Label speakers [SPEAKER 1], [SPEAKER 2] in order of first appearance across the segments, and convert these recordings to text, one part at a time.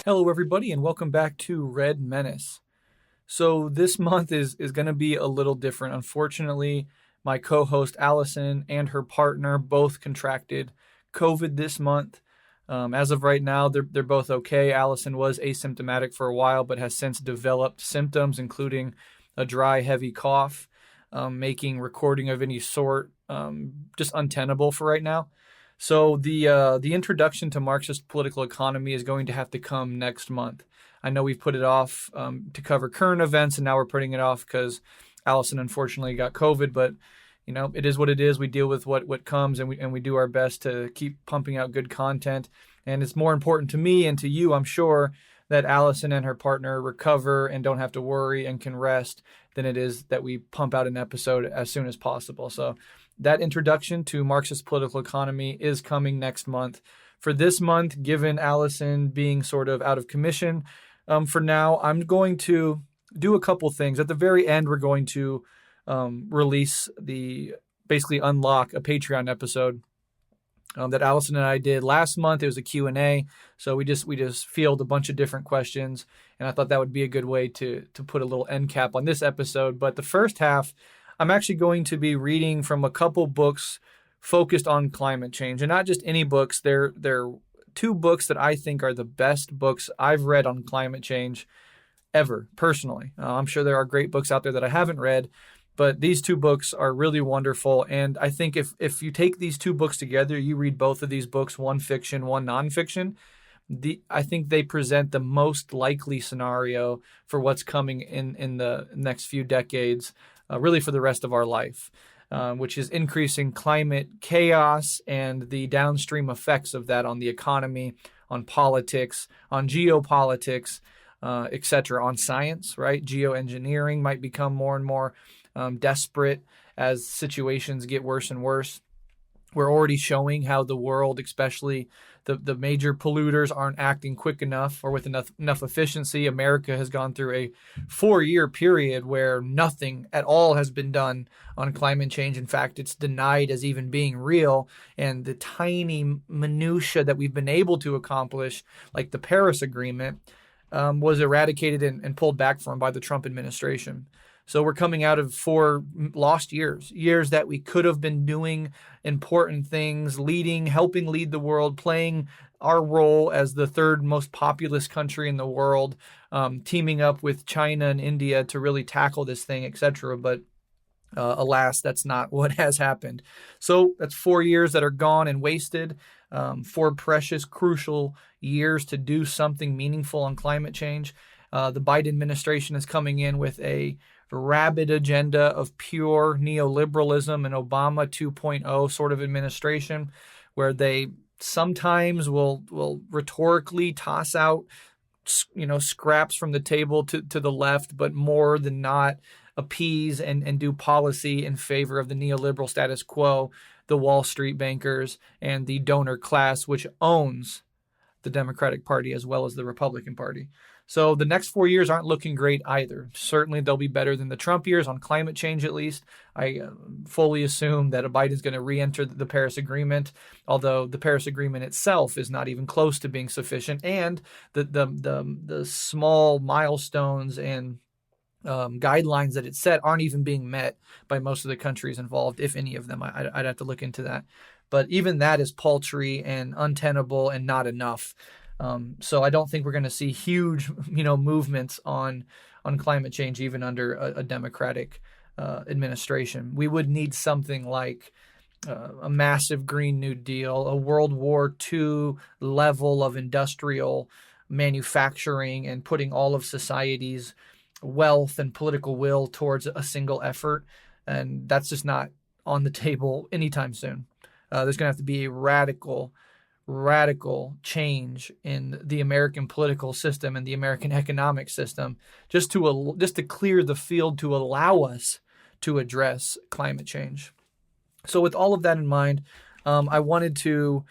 [SPEAKER 1] Hello, everybody, and welcome back to Red Menace. So this month is going to be a little different. Unfortunately, my co-host Alyson and her partner both contracted COVID this month. As of right now, they're both okay. Alyson was asymptomatic for a while, but has since developed symptoms, including a dry, heavy cough, making recording of any sort just untenable for right now. So the introduction to Marxist Political Economy is going to have to come next month. I know we've put it off to cover current events, and now we're putting it off because Alyson unfortunately got COVID. But it is what it is. We deal with what comes, and we do our best to keep pumping out good content. And it's more important to me and to you, I'm sure, that Alyson and her partner recover and don't have to worry and can rest than it is that we pump out an episode as soon as possible. So that introduction to Marxist Political Economy is coming next month. For this month, given Alyson being sort of out of commission for now, I'm going to do a couple things. At the very end, we're going to basically unlock a Patreon episode that Alyson and I did last month. It was a Q&A, so we just field a bunch of different questions, and I thought that would be a good way to put a little end cap on this episode. But the first half, I'm actually going to be reading from a couple books focused on climate change, and not just any books. They're two books that I think are the best books I've read on climate change ever, personally. I'm sure there are great books out there that I haven't read, but these two books are really wonderful. And I think if you take these two books together, you read both of these books, one fiction, one nonfiction, I think they present the most likely scenario for what's coming in the next few decades, really for the rest of our life, which is increasing climate chaos and the downstream effects of that on the economy, on politics, on geopolitics, etc., on science, right? Geoengineering might become more and more desperate as situations get worse and worse. We're already showing how the world, especially the major polluters, aren't acting quick enough or with enough efficiency. America has gone through a 4-year period where nothing at all has been done on climate change. In fact, it's denied as even being real. And the tiny minutia that we've been able to accomplish, like the Paris Agreement, was eradicated and pulled back from by the Trump administration. So we're coming out of 4 lost years that we could have been doing important things, helping lead the world, playing our role as the third most populous country in the world, teaming up with China and India to really tackle this thing, etc. But alas, that's not what has happened. So that's 4 years that are gone and wasted, 4 precious, crucial years to do something meaningful on climate change. The Biden administration is coming in with a rabid agenda of pure neoliberalism and Obama 2.0 sort of administration, where they sometimes will rhetorically toss out scraps from the table to the left, but more than not appease and do policy in favor of the neoliberal status quo, the Wall Street bankers, and the donor class, which owns the Democratic Party as well as the Republican Party. So the next 4 years aren't looking great either. Certainly they'll be better than the Trump years on climate change, at least. I fully assume that Biden's going to re-enter the Paris Agreement, although the Paris Agreement itself is not even close to being sufficient, and the small milestones and guidelines that it set aren't even being met by most of the countries involved, if any of them. I'd have to look into that. But even that is paltry and untenable and not enough. So I don't think we're going to see huge, movements on climate change, even under a Democratic administration. We would need something like a massive Green New Deal, a World War II level of industrial manufacturing, and putting all of society's wealth and political will towards a single effort. And that's just not on the table anytime soon. There's going to have to be a radical change in the American political system and the American economic system just to clear the field to allow us to address climate change. So with all of that in mind, I wanted to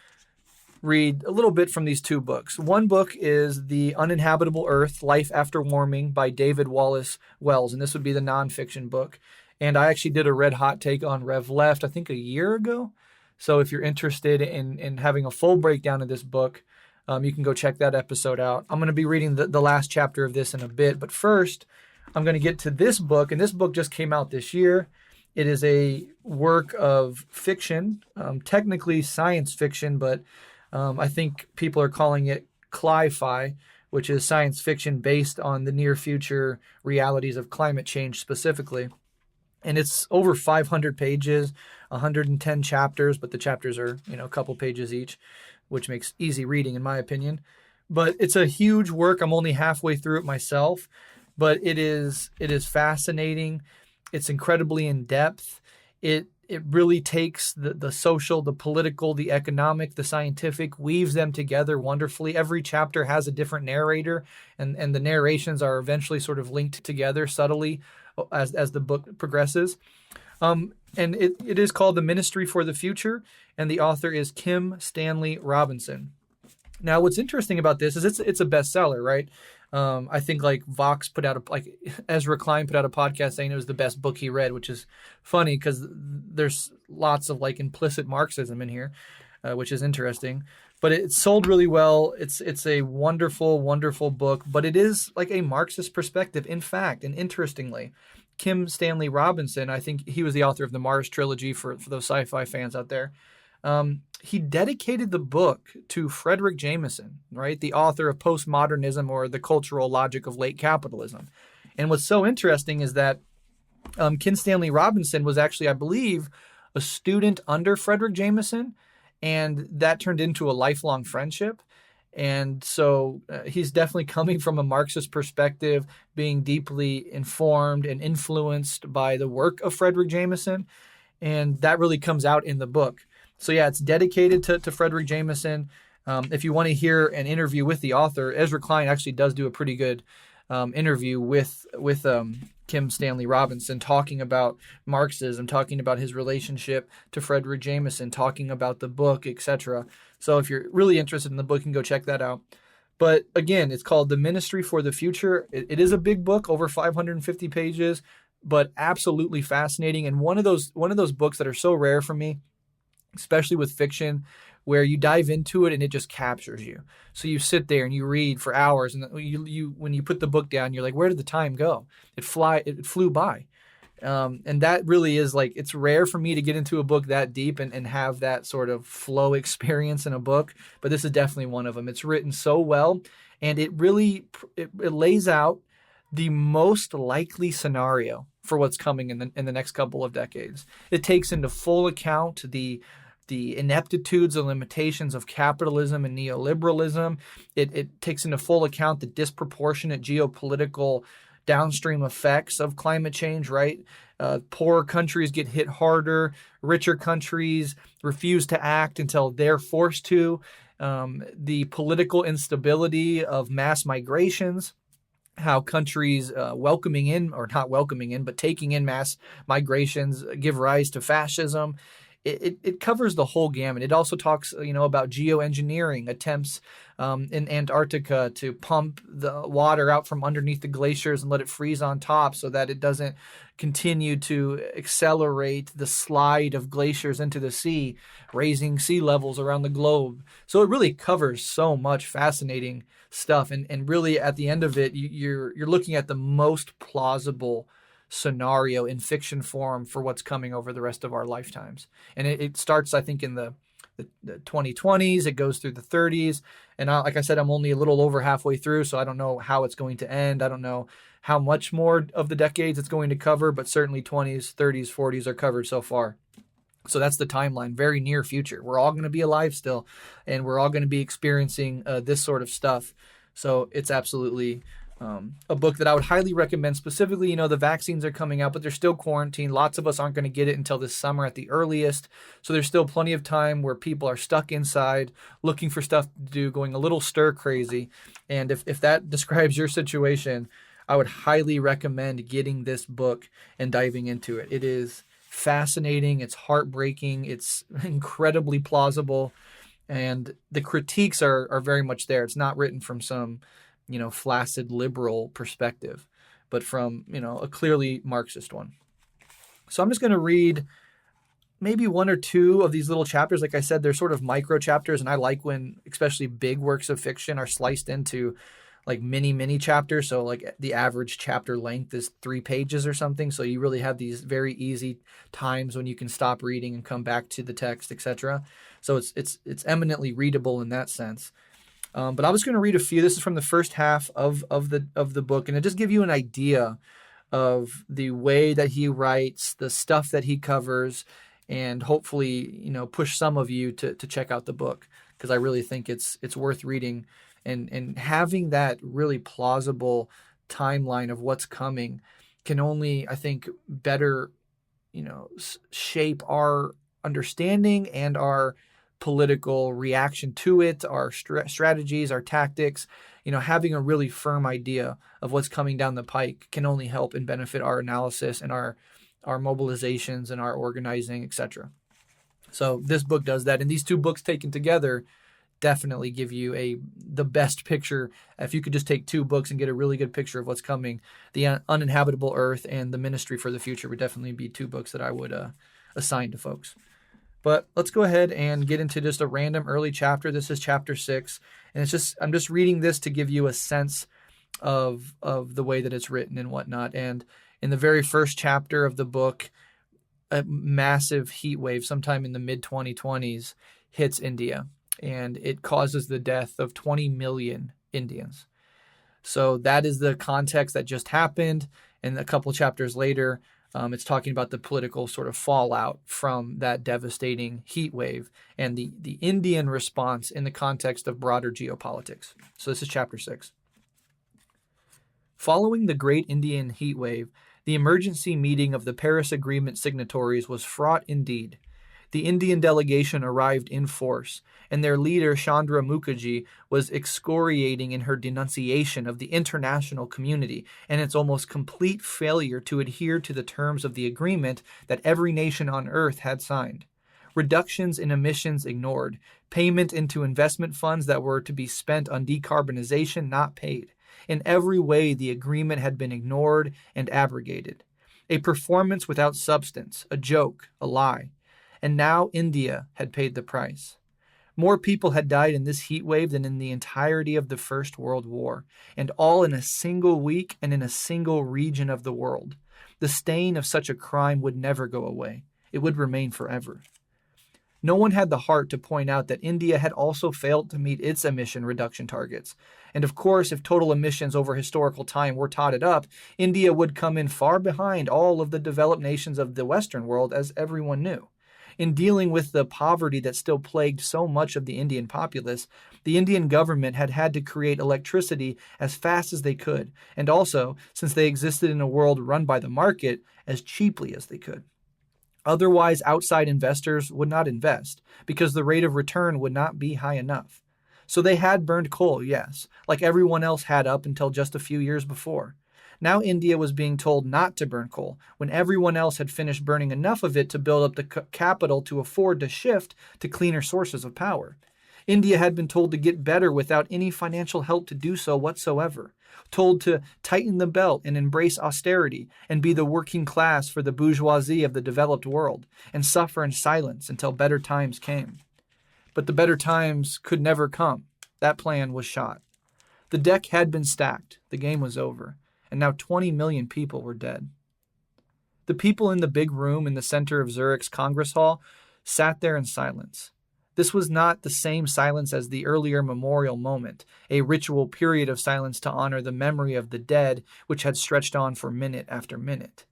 [SPEAKER 1] read a little bit from these two books. One book is The Uninhabitable Earth, Life After Warming by David Wallace Wells, and this would be the nonfiction book. And I actually did a red hot take on Rev Left, I think a year ago. So if you're interested in having a full breakdown of this book, You can go check that episode out. I'm going to be reading the last chapter of this in a bit, but first I'm going to get to this book, and this book just came out this year. It is a work of fiction, technically science fiction, but I think people are calling it Cli-Fi, which is science fiction based on the near future realities of climate change specifically. And it's over 500 pages, 110 chapters, but the chapters are, a couple pages each, which makes easy reading in my opinion. But it's a huge work. I'm only halfway through it myself, but it is fascinating. It's incredibly in depth. It really takes the social, the political, the economic, the scientific, weaves them together wonderfully. Every chapter has a different narrator, and the narrations are eventually sort of linked together subtly as the book progresses. And it is called The Ministry for the Future, and the author is Kim Stanley Robinson. Now, what's interesting about this is it's a bestseller, right? I think like Vox Ezra Klein put out a podcast saying it was the best book he read, which is funny because there's lots of like implicit Marxism in here, which is interesting. But it sold really well. It's a wonderful, wonderful book, but it is like a Marxist perspective. In fact, and interestingly, Kim Stanley Robinson, I think he was the author of the Mars trilogy for those sci-fi fans out there. He dedicated the book to Frederick Jameson, right? The author of Postmodernism, or The Cultural Logic of Late Capitalism. And what's so interesting is that Kim Stanley Robinson was actually, I believe, a student under Frederick Jameson, and that turned into a lifelong friendship. And so he's definitely coming from a Marxist perspective, being deeply informed and influenced by the work of Frederick Jameson. And that really comes out in the book. So yeah, it's dedicated to Frederick Jameson. If you want to hear an interview with the author, Ezra Klein actually does do a pretty good interview with Kim Stanley Robinson, talking about Marxism, talking about his relationship to Frederick Jameson, talking about the book, etc. So if you're really interested in the book, you can go check that out. But again, it's called The Ministry for the Future. It is a big book, over 550 pages, but absolutely fascinating. And one of those books that are so rare for me, especially with fiction, where you dive into it and it just captures you. So you sit there and you read for hours, and you when you put the book down, you're like, where did the time go? It flew by. And that really is like, it's rare for me to get into a book that deep and have that sort of flow experience in a book, but this is definitely one of them. It's written so well, and it lays out the most likely scenario for what's coming in the next couple of decades. It takes into full account the ineptitudes and limitations of capitalism and neoliberalism. It takes into full account the disproportionate geopolitical downstream effects of climate change, right? Poorer countries get hit harder. Richer countries refuse to act until they're forced to. The political instability of mass migrations, how countries welcoming in, or not welcoming in, but taking in mass migrations give rise to fascism. It covers the whole gamut. It also talks, about geoengineering attempts in Antarctica to pump the water out from underneath the glaciers and let it freeze on top so that it doesn't continue to accelerate the slide of glaciers into the sea, raising sea levels around the globe. So it really covers so much fascinating stuff. And really at the end of it, you're looking at the most plausible scenario in fiction form for what's coming over the rest of our lifetimes. And it starts, I think, in the 2020s. It goes through the 30s. And like I said, I'm only a little over halfway through, so I don't know how it's going to end. I don't know how much more of the decades it's going to cover, but certainly 20s, 30s, 40s are covered so far. So that's the timeline, very near future. We're all going to be alive still, and we're all going to be experiencing this sort of stuff. So it's absolutely a book that I would highly recommend. Specifically, the vaccines are coming out, but they're still quarantined. Lots of us aren't going to get it until this summer at the earliest. So there's still plenty of time where people are stuck inside, looking for stuff to do, going a little stir crazy. And if that describes your situation, I would highly recommend getting this book and diving into it. It is fascinating. It's heartbreaking. It's incredibly plausible. And the critiques are very much there. It's not written from some flaccid liberal perspective, but from, a clearly Marxist one. So I'm just going to read maybe one or two of these little chapters. Like I said, they're sort of micro chapters, and I like when especially big works of fiction are sliced into like mini chapters. So like the average chapter length is 3 pages or something. So you really have these very easy times when you can stop reading and come back to the text, etc. So it's eminently readable in that sense. But I was going to read a few. This is from the first half of the book, and it just give you an idea of the way that he writes, the stuff that he covers, and hopefully, push some of you to check out the book, because I really think it's worth reading, and having that really plausible timeline of what's coming can only, I think, better, shape our understanding and our political reaction to it, our strategies, our tactics. Having a really firm idea of what's coming down the pike can only help and benefit our analysis and our mobilizations and our organizing, etc. So this book does that, and these 2 books taken together definitely give you the best picture. If you could just take 2 books and get a really good picture of what's coming, The Uninhabitable Earth and The Ministry for the Future would definitely be 2 books that I would assign to folks. But let's go ahead and get into just a random early chapter. This is chapter 6, and I'm just reading this to give you a sense of the way that it's written and whatnot. And in the very first chapter of the book, a massive heat wave sometime in the mid-2020s hits India, and it causes the death of 20 million Indians. So that is the context that just happened. And a couple chapters later, it's talking about the political sort of fallout from that devastating heat wave and the Indian response in the context of broader geopolitics. So this is chapter 6. Following the great Indian heat wave, the emergency meeting of the Paris Agreement signatories was fraught indeed. The Indian delegation arrived in force, and their leader, Chandra Mukherjee, was excoriating in her denunciation of the international community and its almost complete failure to adhere to the terms of the agreement that every nation on Earth had signed. Reductions in emissions ignored, payment into investment funds that were to be spent on decarbonization not paid. In every way, the agreement had been ignored and abrogated. A performance without substance, a joke, a lie. And now India had paid the price. More people had died in this heat wave than in the entirety of the First World War, and all in a single week and in a single region of the world. The stain of such a crime would never go away. It would remain forever. No one had the heart to point out that India had also failed to meet its emission reduction targets. And of course, if total emissions over historical time were totted up, India would come in far behind all of the developed nations of the Western world, as everyone knew. In dealing with the poverty that still plagued so much of the Indian populace, the Indian government had had to create electricity as fast as they could, and also, since they existed in a world run by the market, as cheaply as they could. Otherwise, outside investors would not invest, because the rate of return would not be high enough. So they had burned coal, yes, like everyone else had up until just a few years before. Now India was being told not to burn coal, when everyone else had finished burning enough of it to build up the capital to afford to shift to cleaner sources of power. India had been told to get better without any financial help to do so whatsoever, told to tighten the belt and embrace austerity and be the working class for the bourgeoisie of the developed world, and suffer in silence until better times came. But the better times could never come. That plan was shot. The deck had been stacked. The game was over. And now 20 million people were dead. The people in the big room in the center of Zurich's Congress Hall sat there in silence. This was not the same silence as the earlier memorial moment, a ritual period of silence to honor the memory of the dead, which had stretched on for minute after minute.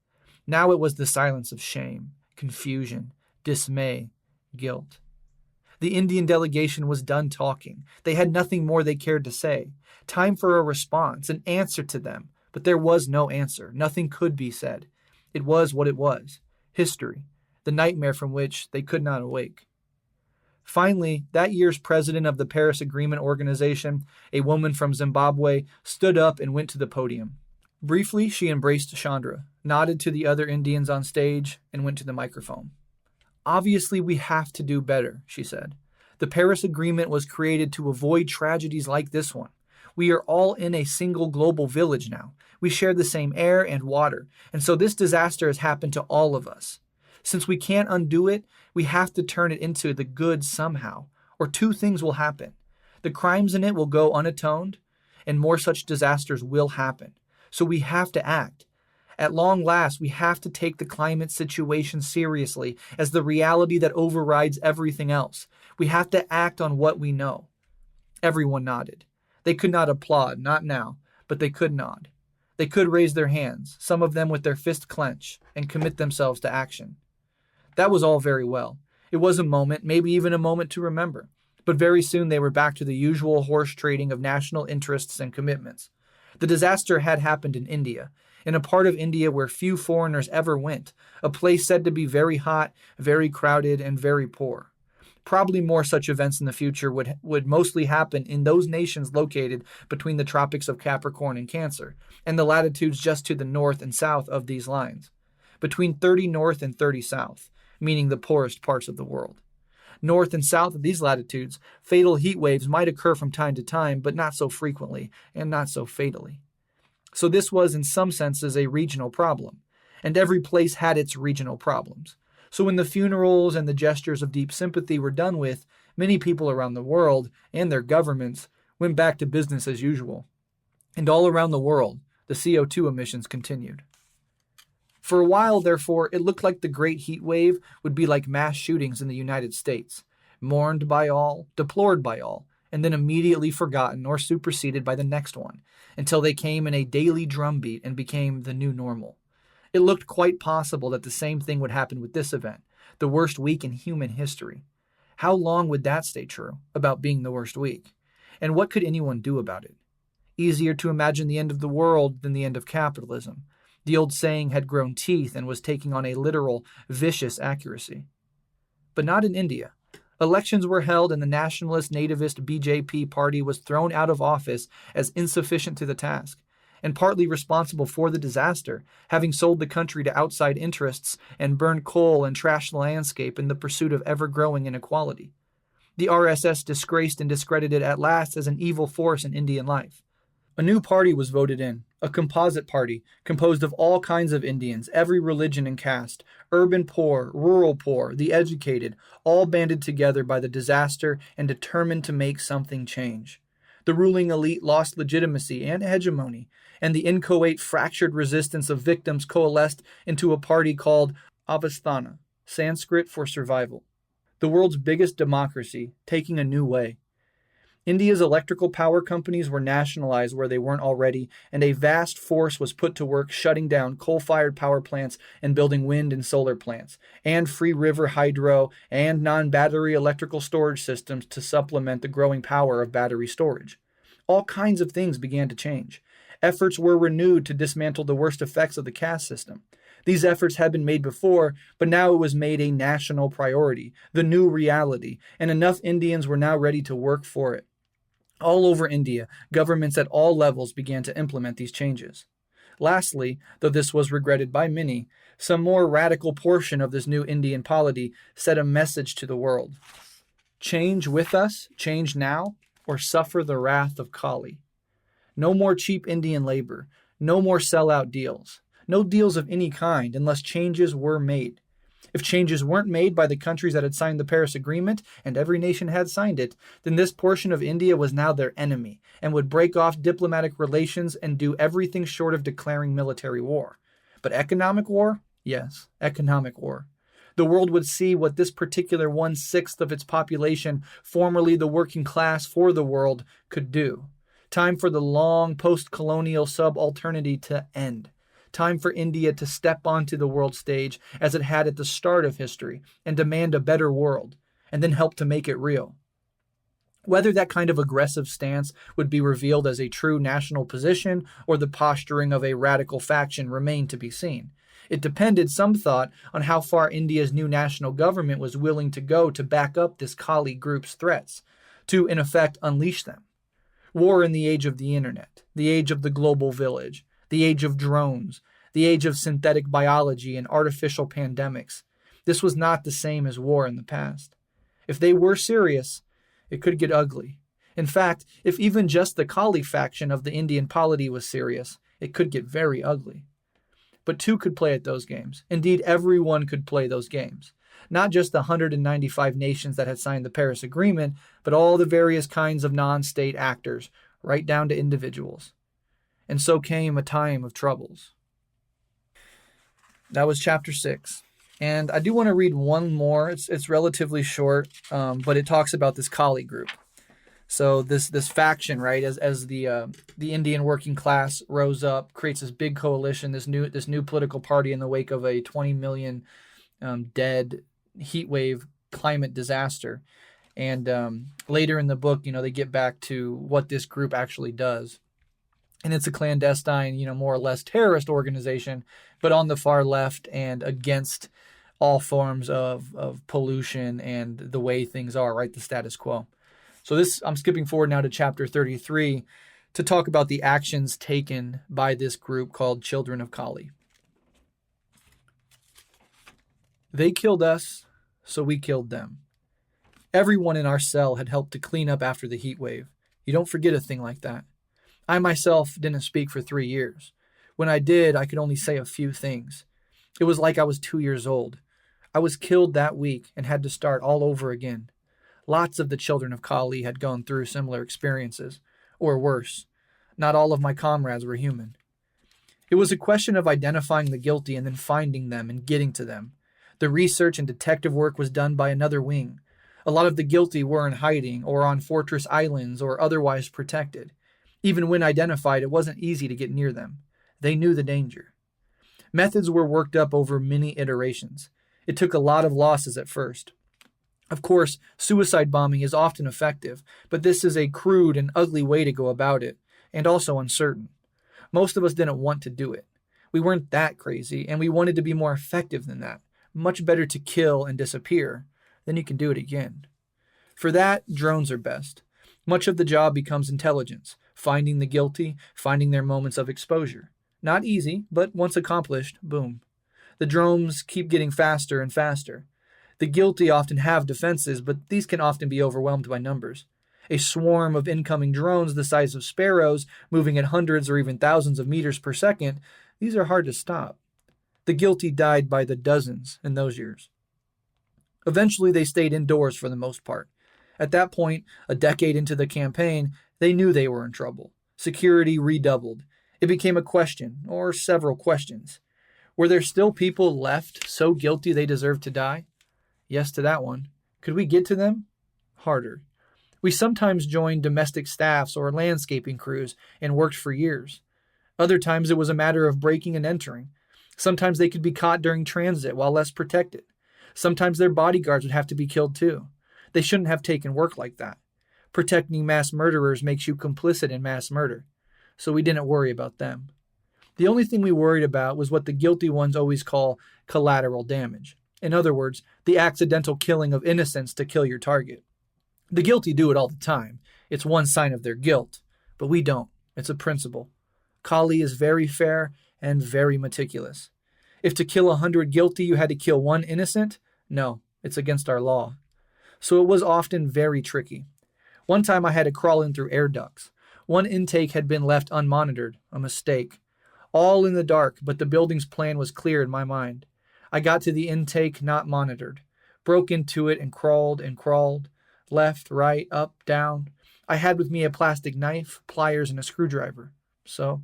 [SPEAKER 1] Now it was the silence of shame, confusion, dismay, guilt. The Indian delegation was done talking. They had nothing more they cared to say. Time for a response, an answer to them. But there was no answer. Nothing could be said. It was what it was. History. The nightmare from which they could not awake. Finally, that year's president of the Paris Agreement Organization, a woman from Zimbabwe, stood up and went to the podium. Briefly, she embraced Chandra, nodded to the other Indians on stage, and went to the microphone. Obviously, we have to do better, she said. The Paris Agreement was created to avoid tragedies like this one. We are all in a single global village now. We share the same air and water, and so this disaster has happened to all of us. Since we can't undo it, we have to turn it into the good somehow, or two things will happen. The crimes in it will go unatoned, and more such disasters will happen. So we have to act. At long last, we have to take the climate situation seriously as the reality that overrides everything else. We have to act on what we know. Everyone nodded. They could not applaud, not now, but they could nod. They could raise their hands, some of them with their fist clenched, and commit themselves to action. That was all very well. It was a moment, maybe even a moment to remember. But very soon they were back to the usual horse trading of national interests and commitments. The disaster had happened in India, in a part of India where few foreigners ever went, a place said to be very hot, very crowded, and very poor. Probably more such events in the future would mostly happen in those nations located between the tropics of Capricorn and Cancer, and the latitudes just to the north and south of these lines. Between 30 north and 30 south, meaning the poorest parts of the world. North and south of these latitudes, fatal heat waves might occur from time to time, but not so frequently, and not so fatally. So this was in some senses a regional problem, and every place had its regional problems. So when the funerals and the gestures of deep sympathy were done with, many people around the world, and their governments, went back to business as usual. And all around the world, the CO2 emissions continued. For a while, therefore, it looked like the great heat wave would be like mass shootings in the United States, mourned by all, deplored by all, and then immediately forgotten or superseded by the next one, until they came in a daily drumbeat and became the new normal. It looked quite possible that the same thing would happen with this event, the worst week in human history. How long would that stay true, about being the worst week? And what could anyone do about it? Easier to imagine the end of the world than the end of capitalism. The old saying had grown teeth and was taking on a literal, vicious accuracy. But not in India. Elections were held and the nationalist nativist BJP party was thrown out of office as insufficient to the task, and partly responsible for the disaster, having sold the country to outside interests and burned coal and trashed the landscape in the pursuit of ever-growing inequality. The RSS disgraced and discredited at last as an evil force in Indian life. A new party was voted in, a composite party composed of all kinds of Indians, every religion and caste, urban poor, rural poor, the educated, all banded together by the disaster and determined to make something change. The ruling elite lost legitimacy and hegemony, and the inchoate fractured resistance of victims coalesced into a party called Avasthana, Sanskrit for survival. The world's biggest democracy, taking a new way. India's electrical power companies were nationalized where they weren't already, and a vast force was put to work shutting down coal-fired power plants and building wind and solar plants, and free river hydro and non-battery electrical storage systems to supplement the growing power of battery storage. All kinds of things began to change. Efforts were renewed to dismantle the worst effects of the caste system. These efforts had been made before, but now it was made a national priority, the new reality, and enough Indians were now ready to work for it. All over India, governments at all levels began to implement these changes. Lastly, though this was regretted by many, some more radical portion of this new Indian polity sent a message to the world. Change with us, change now, or suffer the wrath of Kali. No more cheap Indian labor, no more sellout deals, no deals of any kind unless changes were made. If changes weren't made by the countries that had signed the Paris Agreement, and every nation had signed it, then this portion of India was now their enemy, and would break off diplomatic relations and do everything short of declaring military war. But economic war? Yes, economic war. The world would see what this particular 1/6 of its population, formerly the working class for the world, could do. Time for the long post-colonial subalternity to end. Time for India to step onto the world stage as it had at the start of history and demand a better world, and then help to make it real. Whether that kind of aggressive stance would be revealed as a true national position or the posturing of a radical faction remained to be seen. It depended, some thought, on how far India's new national government was willing to go to back up this Kali group's threats, to, in effect, unleash them. War in the age of the internet, the age of the global village, the age of drones, the age of synthetic biology and artificial pandemics. This was not the same as war in the past. If they were serious, it could get ugly. In fact, if even just the Kali faction of the Indian polity was serious, it could get very ugly. but two could play at those games. Indeed, everyone could play those games. Not just the 195 nations that had signed the Paris Agreement, but all the various kinds of non-state actors, right down to individuals. And so came a time of troubles. That was chapter 6. And I do want to read one more. It's relatively short, but it talks about this Cli group. So this faction, right, as the Indian working class rose up, creates this big coalition, this new political party in the wake of a 20 million dead heat wave climate disaster. And later in the book, they get back to what this group actually does. And it's a clandestine, more or less terrorist organization, but on the far left and against all forms of pollution and the way things are, right, the status quo. So I'm skipping forward now to chapter 33 to talk about the actions taken by this group called Children of Cli. They killed us, so we killed them. Everyone in our cell had helped to clean up after the heat wave. You don't forget a thing like that. I myself didn't speak for 3 years. When I did, I could only say a few things. It was like I was 2 years old. I was killed that week and had to start all over again. Lots of the Children of Cli had gone through similar experiences, or worse. Not all of my comrades were human. It was a question of identifying the guilty and then finding them and getting to them. The research and detective work was done by another wing. A lot of the guilty were in hiding or on fortress islands or otherwise protected. Even when identified, it wasn't easy to get near them. They knew the danger. Methods were worked up over many iterations. It took a lot of losses at first. Of course, suicide bombing is often effective, but this is a crude and ugly way to go about it, and also uncertain. Most of us didn't want to do it. We weren't that crazy, and we wanted to be more effective than that. Much better to kill and disappear. Then you can do it again. For that, drones are best. Much of the job becomes intelligence, finding the guilty, finding their moments of exposure. Not easy, but once accomplished, boom. The drones keep getting faster and faster. The guilty often have defenses, but these can often be overwhelmed by numbers. A swarm of incoming drones the size of sparrows, moving at hundreds or even thousands of meters per second, these are hard to stop. The guilty died by the dozens in those years. Eventually, they stayed indoors for the most part. At that point, a decade into the campaign, they knew they were in trouble. Security redoubled. It became a question, or several questions. Were there still people left so guilty they deserved to die? Yes to that one. Could we get to them? Harder. We sometimes joined domestic staffs or landscaping crews and worked for years. Other times it was a matter of breaking and entering. Sometimes they could be caught during transit while less protected. Sometimes their bodyguards would have to be killed too. They shouldn't have taken work like that. Protecting mass murderers makes you complicit in mass murder. So we didn't worry about them. The only thing we worried about was what the guilty ones always call collateral damage. In other words, the accidental killing of innocents to kill your target. The guilty do it all the time. It's one sign of their guilt. But we don't. It's a principle. Cli is very fair and very meticulous. If to kill 100 guilty you had to kill one innocent, no, it's against our law. So it was often very tricky. One time I had to crawl in through air ducts. One intake had been left unmonitored, a mistake. All in the dark, but the building's plan was clear in my mind. I got to the intake not monitored, broke into it and crawled, left, right, up, down. I had with me a plastic knife, pliers, and a screwdriver. So,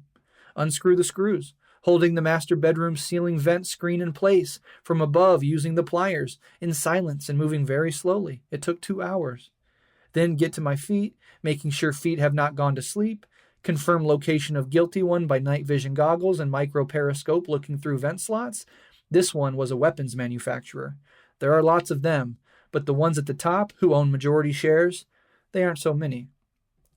[SPEAKER 1] unscrew the screws, holding the master bedroom ceiling vent screen in place, from above using the pliers, in silence and moving very slowly. It took 2 hours. Then get to my feet, making sure feet have not gone to sleep, confirm location of guilty one by night vision goggles and micro periscope looking through vent slots. This one was a weapons manufacturer. There are lots of them, but the ones at the top, who own majority shares, they aren't so many.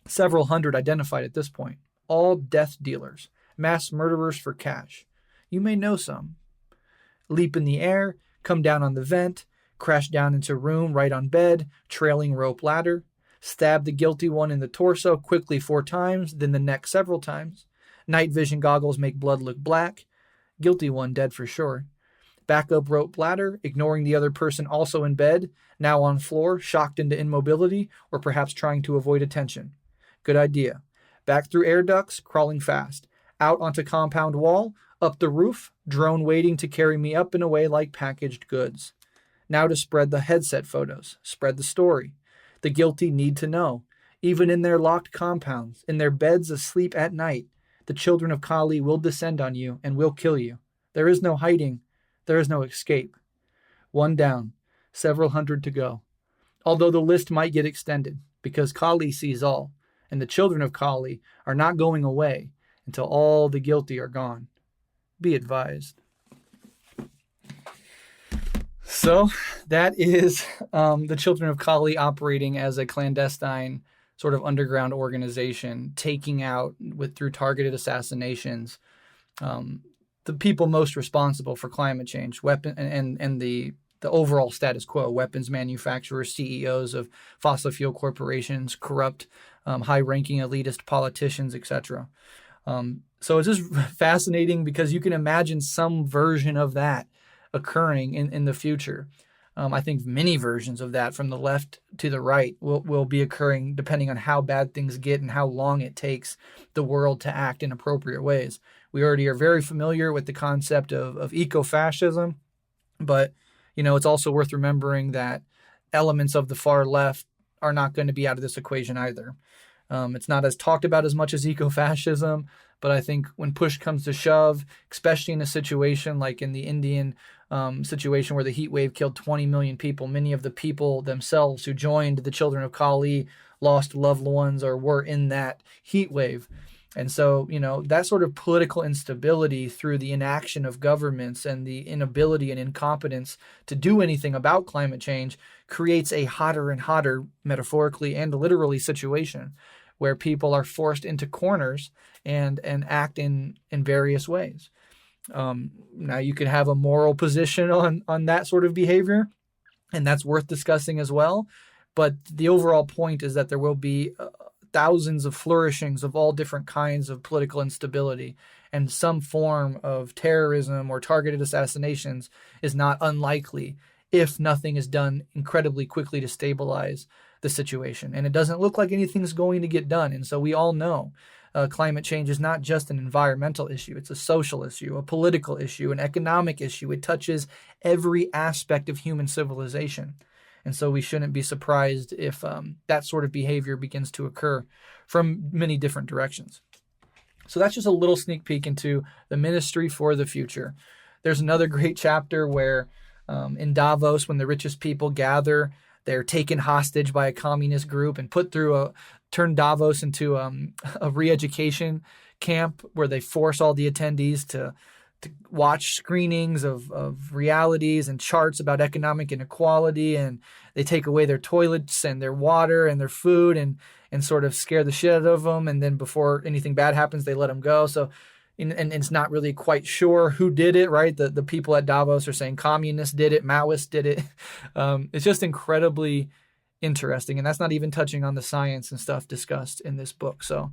[SPEAKER 1] Several hundred identified at this point. All death dealers, mass murderers for cash. You may know some. Leap in the air, come down on the vent, crash down into room right on bed, trailing rope ladder, stab the guilty one in the torso quickly 4 times, then the neck several times. Night vision goggles make blood look black. Guilty one dead for sure. Backup rope ladder, ignoring the other person also in bed, now on floor, shocked into immobility, or perhaps trying to avoid attention. Good idea. Back through air ducts, crawling fast. Out onto compound wall, Up the roof, drone waiting to carry me up and away like packaged goods. Now to spread the headset photos, spread the story. The guilty need to know. Even in their locked compounds, in their beds asleep at night, the children of Kali will descend on you and will kill you. There is no hiding. There is no escape. One down, several hundred to go. Although the list might get extended, because Kali sees all, and the children of Kali are not going away until all the guilty are gone. Be advised. So that is the children of Kali operating as a clandestine sort of underground organization, taking out through targeted assassinations the people most responsible for climate change, and the overall status quo, weapons manufacturers, CEOs of fossil fuel corporations, corrupt, high-ranking elitist politicians, etc. So it's just fascinating because you can imagine some version of that occurring in the future. I think many versions of that from the left to the right will be occurring depending on how bad things get and how long it takes the world to act in appropriate ways. We already are very familiar with the concept of eco-fascism, but it's also worth remembering that elements of the far left are not going to be out of this equation either. It's not as talked about as much as eco-fascism, but I think when push comes to shove, especially in a situation like in the Indian situation where the heat wave killed 20 million people, many of the people themselves who joined the Children of Kali lost loved ones or were in that heat wave. And so, that sort of political instability through the inaction of governments and the inability and incompetence to do anything about climate change creates a hotter and hotter, metaphorically and literally, situation where people are forced into corners and act in various ways. Now, you can have a moral position on that sort of behavior, and that's worth discussing as well. But the overall point is that there will be thousands of flourishings of all different kinds of political instability, and some form of terrorism or targeted assassinations is not unlikely if nothing is done incredibly quickly to stabilize the situation. And it doesn't look like anything's going to get done. And so we all know climate change is not just an environmental issue. It's a social issue, a political issue, an economic issue. It touches every aspect of human civilization. And so we shouldn't be surprised if that sort of behavior begins to occur from many different directions. So that's just a little sneak peek into the ministry for the future. There's another great chapter where in Davos, when the richest people gather, they're taken hostage by a communist group and turn Davos into a re-education camp where they force all the attendees to watch screenings of realities and charts about economic inequality, and they take away their toilets and their water and their food and sort of scare the shit out of them, and then before anything bad happens, they let them go. So, and it's not really quite sure who did it, right? The people at Davos are saying communists did it, Maoists did it. It's just incredibly interesting, and that's not even touching on the science and stuff discussed in this book. So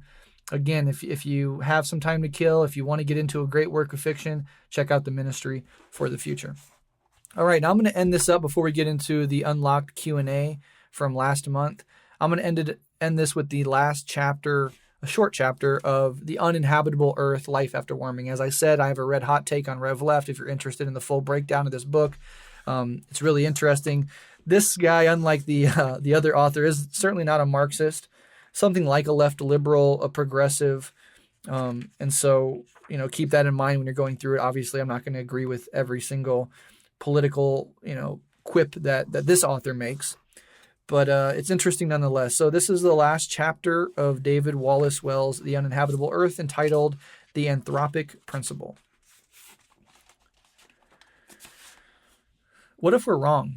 [SPEAKER 1] again, if you have some time to kill, if you want to get into a great work of fiction, check out The Ministry for the Future. All right, now I'm going to end this up before we get into the unlocked Q&A from last month. I'm going to end this with the last chapter, a short chapter of The Uninhabitable Earth, Life After Warming. As I said, I have a red hot take on Rev Left if you're interested in the full breakdown of this book. It's really interesting. This guy, unlike the other author, is certainly not a Marxist. Something like a left liberal, a progressive. And so, keep that in mind when you're going through it. Obviously, I'm not going to agree with every single political, quip that this author makes. But it's interesting nonetheless. So this is the last chapter of David Wallace Wells' The Uninhabitable Earth, entitled The Anthropic Principle. What if we're wrong?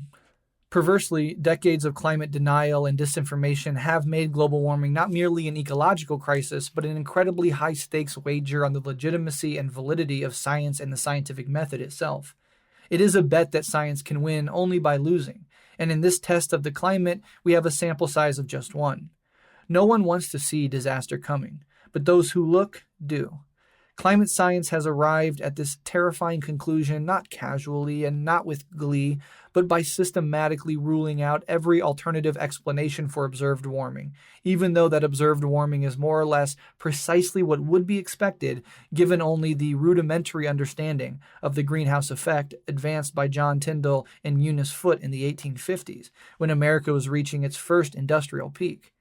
[SPEAKER 1] Perversely, decades of climate denial and disinformation have made global warming not merely an ecological crisis, but an incredibly high-stakes wager on the legitimacy and validity of science and the scientific method itself. It is a bet that science can win only by losing, and in this test of the climate, we have a sample size of just one. No one wants to see disaster coming, but those who look do. Climate science has arrived at this terrifying conclusion not casually and not with glee, but by systematically ruling out every alternative explanation for observed warming, even though that observed warming is more or less precisely what would be expected given only the rudimentary understanding of the greenhouse effect advanced by John Tyndall and Eunice Foote in the 1850s, when America was reaching its first industrial peak.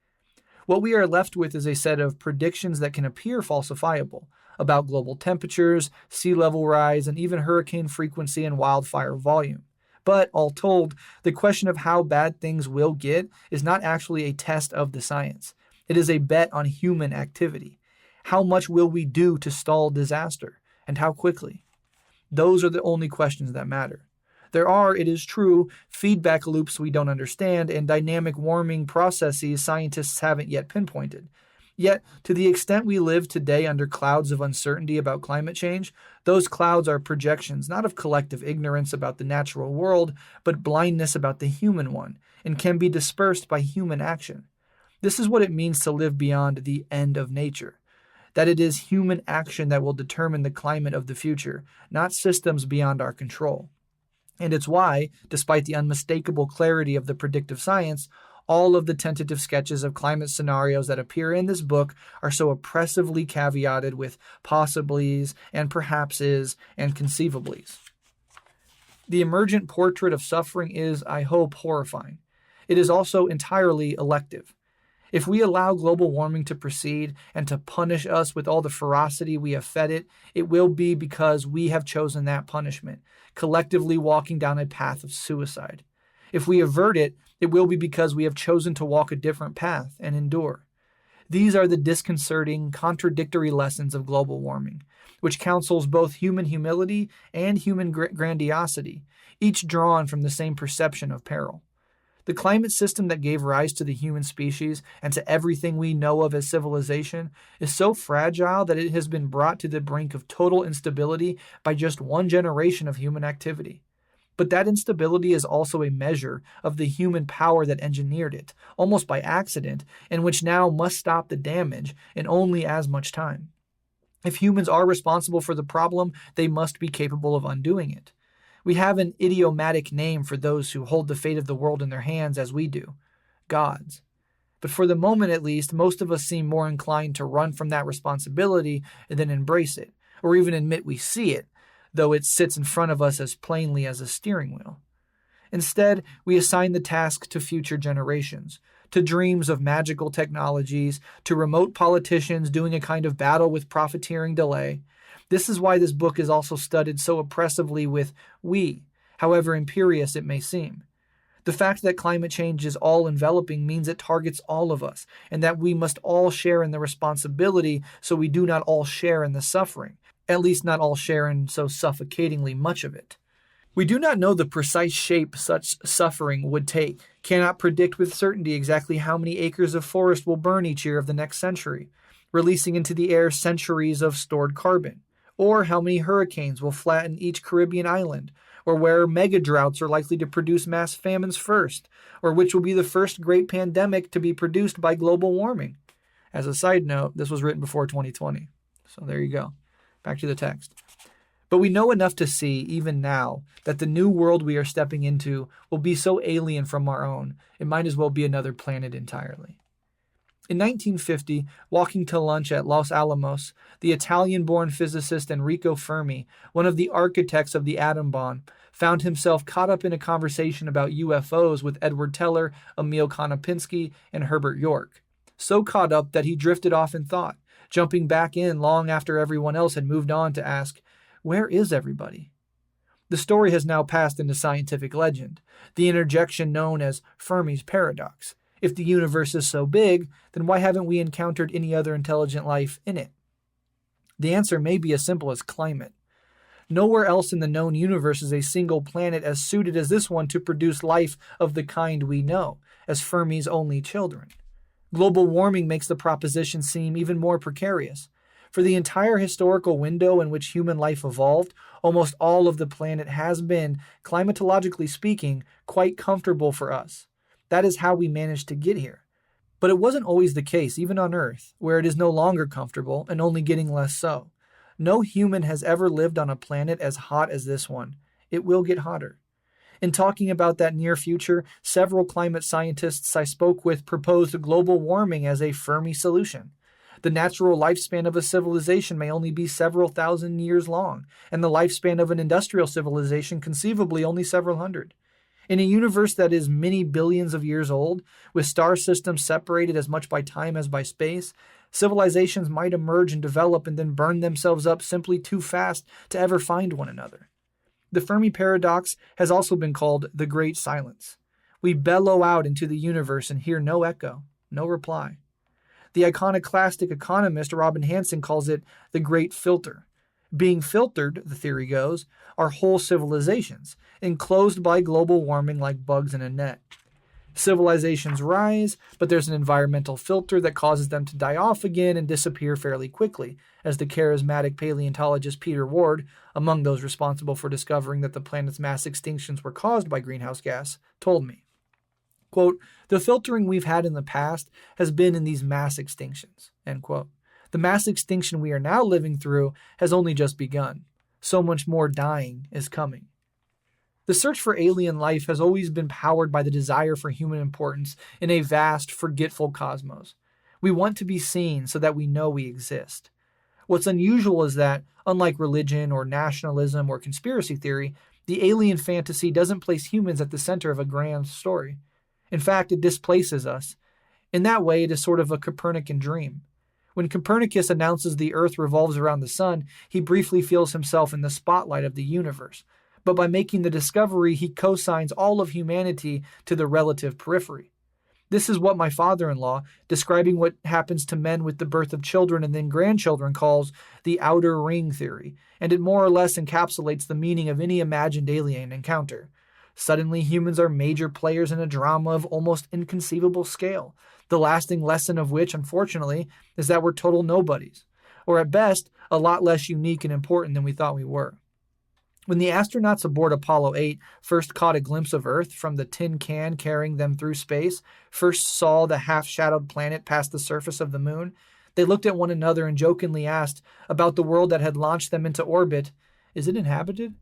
[SPEAKER 1] What we are left with is a set of predictions that can appear falsifiable about global temperatures, sea level rise, and even hurricane frequency and wildfire volume. But, all told, the question of how bad things will get is not actually a test of the science. It is a bet on human activity. How much will we do to stall disaster, and how quickly? Those are the only questions that matter. There are, it is true, feedback loops we don't understand and dynamic warming processes scientists haven't yet pinpointed. Yet, to the extent we live today under clouds of uncertainty about climate change, those clouds are projections not of collective ignorance about the natural world, but blindness about the human one, and can be dispersed by human action. This is what it means to live beyond the end of nature. That it is human action that will determine the climate of the future, not systems beyond our control. And it's why, despite the unmistakable clarity of the predictive science, all of the tentative sketches of climate scenarios that appear in this book are so oppressively caveated with possiblies and perhapses and conceivablies. The emergent portrait of suffering is, I hope, horrifying. It is also entirely elective. If we allow global warming to proceed and to punish us with all the ferocity we have fed it, it will be because we have chosen that punishment, collectively walking down a path of suicide. If we avert it, it will be because we have chosen to walk a different path and endure. These are the disconcerting, contradictory lessons of global warming, which counsels both human humility and human grandiosity, each drawn from the same perception of peril. The climate system that gave rise to the human species and to everything we know of as civilization is so fragile that it has been brought to the brink of total instability by just one generation of human activity. But that instability is also a measure of the human power that engineered it, almost by accident, and which now must stop the damage in only as much time. If humans are responsible for the problem, they must be capable of undoing it. We have an idiomatic name for those who hold the fate of the world in their hands as we do: gods. But for the moment at least, most of us seem more inclined to run from that responsibility than embrace it, or even admit we see it, though it sits in front of us as plainly as a steering wheel. Instead, we assign the task to future generations, to dreams of magical technologies, to remote politicians doing a kind of battle with profiteering delay. This is why this book is also studded so oppressively with we, however imperious it may seem. The fact that climate change is all-enveloping means it targets all of us, and that we must all share in the responsibility so we do not all share in the suffering, at least not all share in so suffocatingly much of it. We do not know the precise shape such suffering would take, cannot predict with certainty exactly how many acres of forest will burn each year of the next century, releasing into the air centuries of stored carbon, or how many hurricanes will flatten each Caribbean island, or where mega droughts are likely to produce mass famines first, or which will be the first great pandemic to be produced by global warming. As a side note, this was written before 2020. So there you go. Back to the text. But we know enough to see, even now, that the new world we are stepping into will be so alien from our own, it might as well be another planet entirely. In 1950, walking to lunch at Los Alamos, the Italian-born physicist Enrico Fermi, one of the architects of the atom bomb, found himself caught up in a conversation about UFOs with Edward Teller, Emil Konopinski, and Herbert York. So caught up that he drifted off in thought, jumping back in long after everyone else had moved on to ask, "Where is everybody?" The story has now passed into scientific legend, the interjection known as Fermi's paradox. If the universe is so big, then why haven't we encountered any other intelligent life in it? The answer may be as simple as climate. Nowhere else in the known universe is a single planet as suited as this one to produce life of the kind we know, as Fermi's only children. Global warming makes the proposition seem even more precarious. For the entire historical window in which human life evolved, almost all of the planet has been, climatologically speaking, quite comfortable for us. That is how we managed to get here. But it wasn't always the case, even on Earth, where it is no longer comfortable and only getting less so. No human has ever lived on a planet as hot as this one. It will get hotter. In talking about that near future, several climate scientists I spoke with proposed global warming as a Fermi solution. The natural lifespan of a civilization may only be several thousand years long, and the lifespan of an industrial civilization conceivably only several hundred. In a universe that is many billions of years old, with star systems separated as much by time as by space, civilizations might emerge and develop and then burn themselves up simply too fast to ever find one another. The Fermi paradox has also been called the Great Silence. We bellow out into the universe and hear no echo, no reply. The iconoclastic economist Robin Hanson calls it the Great Filter. Being filtered, the theory goes, are whole civilizations, enclosed by global warming like bugs in a net. Civilizations rise, but there's an environmental filter that causes them to die off again and disappear fairly quickly, as the charismatic paleontologist Peter Ward, among those responsible for discovering that the planet's mass extinctions were caused by greenhouse gas, told me. Quote, "The filtering we've had in the past has been in these mass extinctions." End quote. The mass extinction we are now living through has only just begun. So much more dying is coming. The search for alien life has always been powered by the desire for human importance in a vast, forgetful cosmos. We want to be seen so that we know we exist. What's unusual is that, unlike religion or nationalism or conspiracy theory, the alien fantasy doesn't place humans at the center of a grand story. In fact, it displaces us. In that way, it is sort of a Copernican dream. When Copernicus announces the Earth revolves around the sun, he briefly feels himself in the spotlight of the universe. But by making the discovery, he co-signs all of humanity to the relative periphery. This is what my father-in-law, describing what happens to men with the birth of children and then grandchildren, calls the outer ring theory, and it more or less encapsulates the meaning of any imagined alien encounter. Suddenly, humans are major players in a drama of almost inconceivable scale, the lasting lesson of which, unfortunately, is that we're total nobodies, or at best, a lot less unique and important than we thought we were. When the astronauts aboard Apollo 8 first caught a glimpse of Earth from the tin can carrying them through space, first saw the half-shadowed planet past the surface of the moon, they looked at one another and jokingly asked about the world that had launched them into orbit, "Is it inhabited?"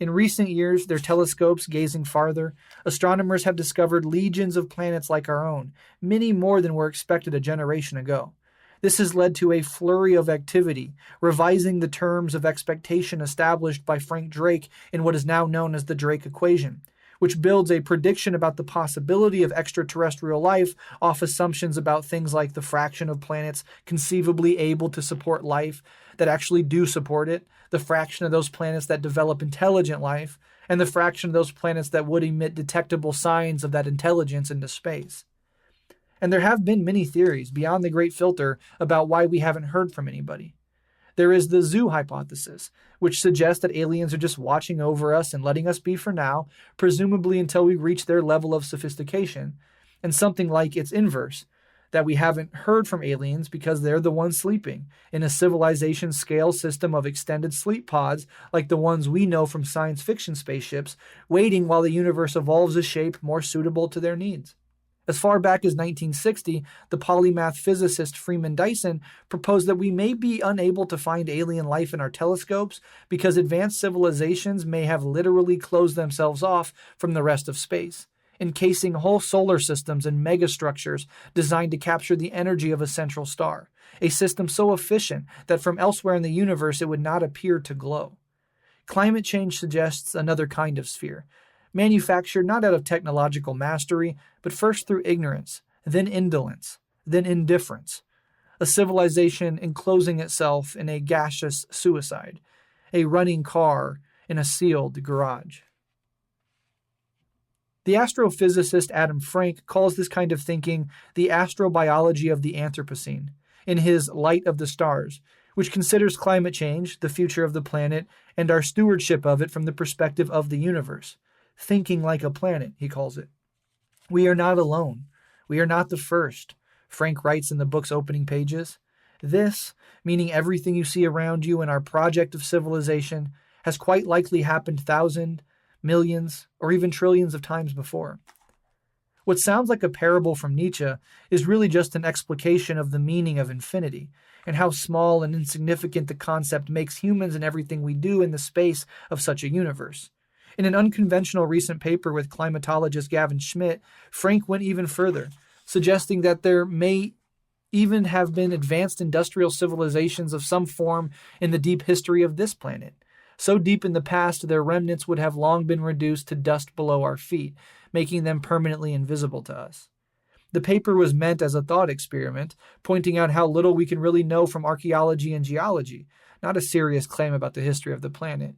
[SPEAKER 1] In recent years, their telescopes gazing farther, astronomers have discovered legions of planets like our own, many more than were expected a generation ago. This has led to a flurry of activity, revising the terms of expectation established by Frank Drake in what is now known as the Drake equation, which builds a prediction about the possibility of extraterrestrial life off assumptions about things like the fraction of planets conceivably able to support life that actually do support it, the fraction of those planets that develop intelligent life, and the fraction of those planets that would emit detectable signs of that intelligence into space. And there have been many theories beyond the Great Filter about why we haven't heard from anybody. There is the zoo hypothesis, which suggests that aliens are just watching over us and letting us be for now, presumably until we reach their level of sophistication, and something like its inverse, that we haven't heard from aliens because they're the ones sleeping in a civilization scale system of extended sleep pods like the ones we know from science fiction spaceships, waiting while the universe evolves a shape more suitable to their needs. As far back as 1960, the polymath physicist Freeman Dyson proposed that we may be unable to find alien life in our telescopes because advanced civilizations may have literally closed themselves off from the rest of space, encasing whole solar systems in megastructures designed to capture the energy of a central star, a system so efficient that from elsewhere in the universe it would not appear to glow. Climate change suggests another kind of sphere, manufactured not out of technological mastery, but first through ignorance, then indolence, then indifference. A civilization enclosing itself in a gaseous suicide, a running car in a sealed garage. The astrophysicist Adam Frank calls this kind of thinking the astrobiology of the Anthropocene, in his Light of the Stars, which considers climate change, the future of the planet, and our stewardship of it from the perspective of the universe. Thinking like a planet, he calls it. We are not alone. We are not the first, Frank writes in the book's opening pages. This, meaning everything you see around you in our project of civilization, has quite likely happened thousands, millions, or even trillions of times before. What sounds like a parable from Nietzsche is really just an explication of the meaning of infinity, and how small and insignificant the concept makes humans and everything we do in the space of such a universe. In an unconventional recent paper with climatologist Gavin Schmidt, Frank went even further, suggesting that there may even have been advanced industrial civilizations of some form in the deep history of this planet. So deep in the past, their remnants would have long been reduced to dust below our feet, making them permanently invisible to us. The paper was meant as a thought experiment, pointing out how little we can really know from archaeology and geology, not a serious claim about the history of the planet.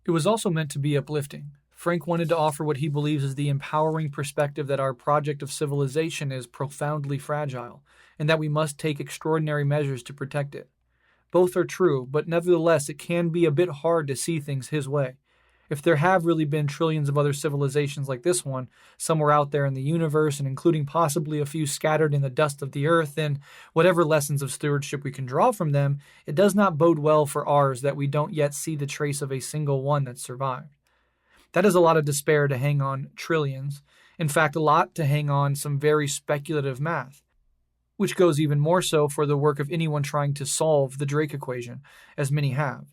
[SPEAKER 1] It was also meant to be uplifting. Frank wanted to offer what he believes is the empowering perspective that our project of civilization is profoundly fragile, and that we must take extraordinary measures to protect it. Both are true, but nevertheless it can be a bit hard to see things his way. If there have really been trillions of other civilizations like this one, somewhere out there in the universe, and including possibly a few scattered in the dust of the earth, then whatever lessons of stewardship we can draw from them, it does not bode well for ours that we don't yet see the trace of a single one that survived. That is a lot of despair to hang on trillions. In fact, a lot to hang on some very speculative math, which goes even more so for the work of anyone trying to solve the Drake equation, as many have.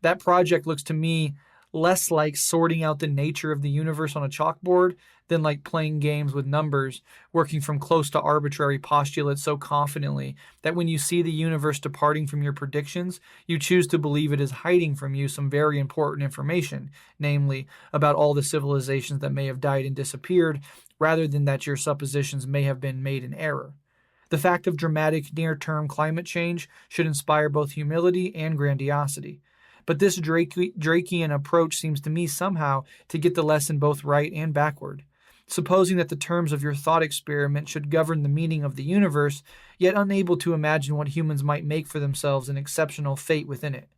[SPEAKER 1] That project looks to me less like sorting out the nature of the universe on a chalkboard than like playing games with numbers, working from close to arbitrary postulates so confidently that when you see the universe departing from your predictions, you choose to believe it is hiding from you some very important information, namely about all the civilizations that may have died and disappeared, rather than that your suppositions may have been made in error. The fact of dramatic near-term climate change should inspire both humility and grandiosity. But this Drakean approach seems to me somehow to get the lesson both right and backward. Supposing that the terms of your thought experiment should govern the meaning of the universe, yet unable to imagine what humans might make for themselves an exceptional fate within it.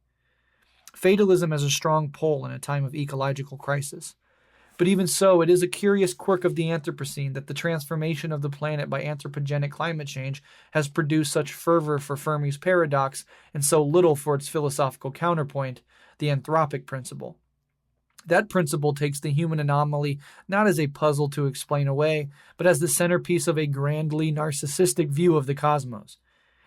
[SPEAKER 1] Fatalism has a strong pull in a time of ecological crisis. But even so, it is a curious quirk of the Anthropocene that the transformation of the planet by anthropogenic climate change has produced such fervor for Fermi's paradox and so little for its philosophical counterpoint, the anthropic principle. That principle takes the human anomaly not as a puzzle to explain away, but as the centerpiece of a grandly narcissistic view of the cosmos.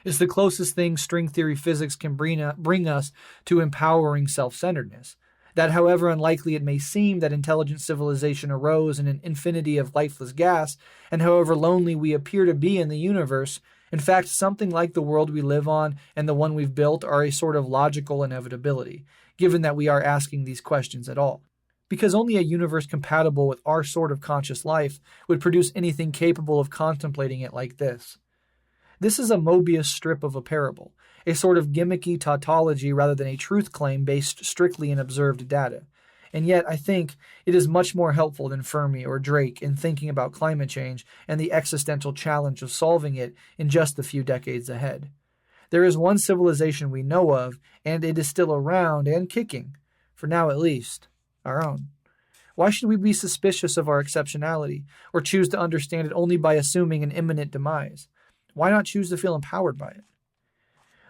[SPEAKER 1] It's the closest thing string theory physics can bring us to empowering self-centeredness. That however unlikely it may seem that intelligent civilization arose in an infinity of lifeless gas, and however lonely we appear to be in the universe, in fact something like the world we live on and the one we've built are a sort of logical inevitability, given that we are asking these questions at all. Because only a universe compatible with our sort of conscious life would produce anything capable of contemplating it like this. This is a Mobius strip of a parable, a sort of gimmicky tautology rather than a truth claim based strictly in observed data. And yet, I think it is much more helpful than Fermi or Drake in thinking about climate change and the existential challenge of solving it in just the few decades ahead. There is one civilization we know of, and it is still around and kicking, for now at least, our own. Why should we be suspicious of our exceptionality, or choose to understand it only by assuming an imminent demise? Why not choose to feel empowered by it?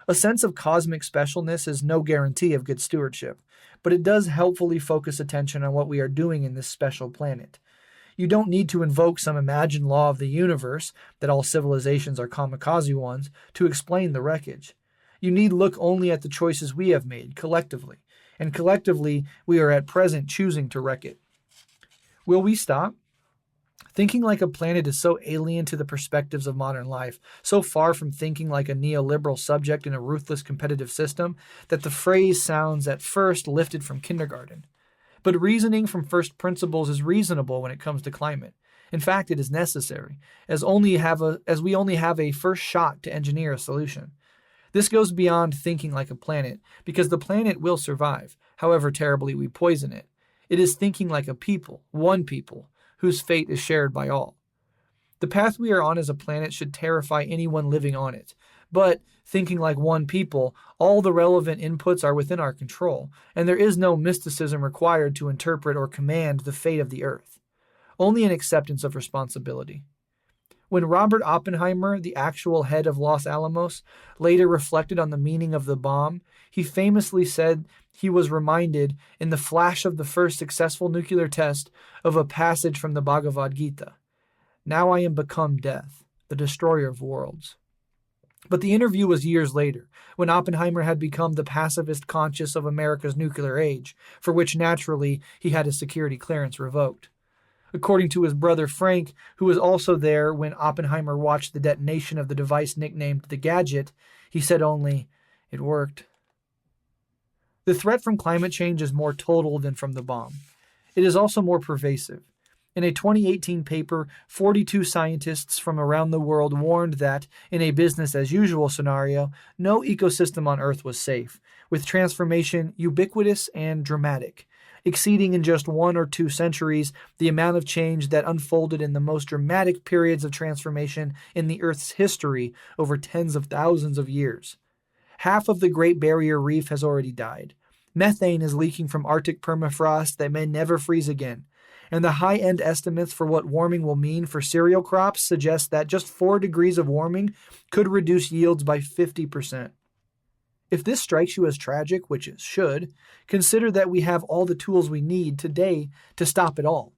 [SPEAKER 1] A sense of cosmic specialness is no guarantee of good stewardship, but it does helpfully focus attention on what we are doing in this special planet. You don't need to invoke some imagined law of the universe, that all civilizations are kamikaze ones, to explain the wreckage. You need look only at the choices we have made, collectively, and collectively we are at present choosing to wreck it. Will we stop? Thinking like a planet is so alien to the perspectives of modern life, so far from thinking like a neoliberal subject in a ruthless competitive system, that the phrase sounds at first lifted from kindergarten. But reasoning from first principles is reasonable when it comes to climate. In fact, it is necessary, as we only have a first shot to engineer a solution. This goes beyond thinking like a planet, because the planet will survive, however terribly we poison it. It is thinking like a people, one people, whose fate is shared by all. The path we are on as a planet should terrify anyone living on it. But, thinking like one people, all the relevant inputs are within our control, and there is no mysticism required to interpret or command the fate of the earth. Only an acceptance of responsibility. When Robert Oppenheimer, the actual head of Los Alamos, later reflected on the meaning of the bomb, he famously said he was reminded, in the flash of the first successful nuclear test, of a passage from the Bhagavad Gita. Now I am become death, the destroyer of worlds. But the interview was years later, when Oppenheimer had become the pacifist conscious of America's nuclear age, for which naturally he had his security clearance revoked. According to his brother Frank, who was also there when Oppenheimer watched the detonation of the device nicknamed the Gadget, he said only, "It worked." The threat from climate change is more total than from the bomb. It is also more pervasive. In a 2018 paper, 42 scientists from around the world warned that, in a business-as-usual scenario, no ecosystem on Earth was safe, with transformation ubiquitous and dramatic, exceeding in just 1 or 2 centuries the amount of change that unfolded in the most dramatic periods of transformation in the Earth's history over tens of thousands of years. Half of the Great Barrier Reef has already died. Methane is leaking from Arctic permafrost that may never freeze again. And the high-end estimates for what warming will mean for cereal crops suggest that just 4 degrees of warming could reduce yields by 50%. If this strikes you as tragic, which it should, consider that we have all the tools we need today to stop it all.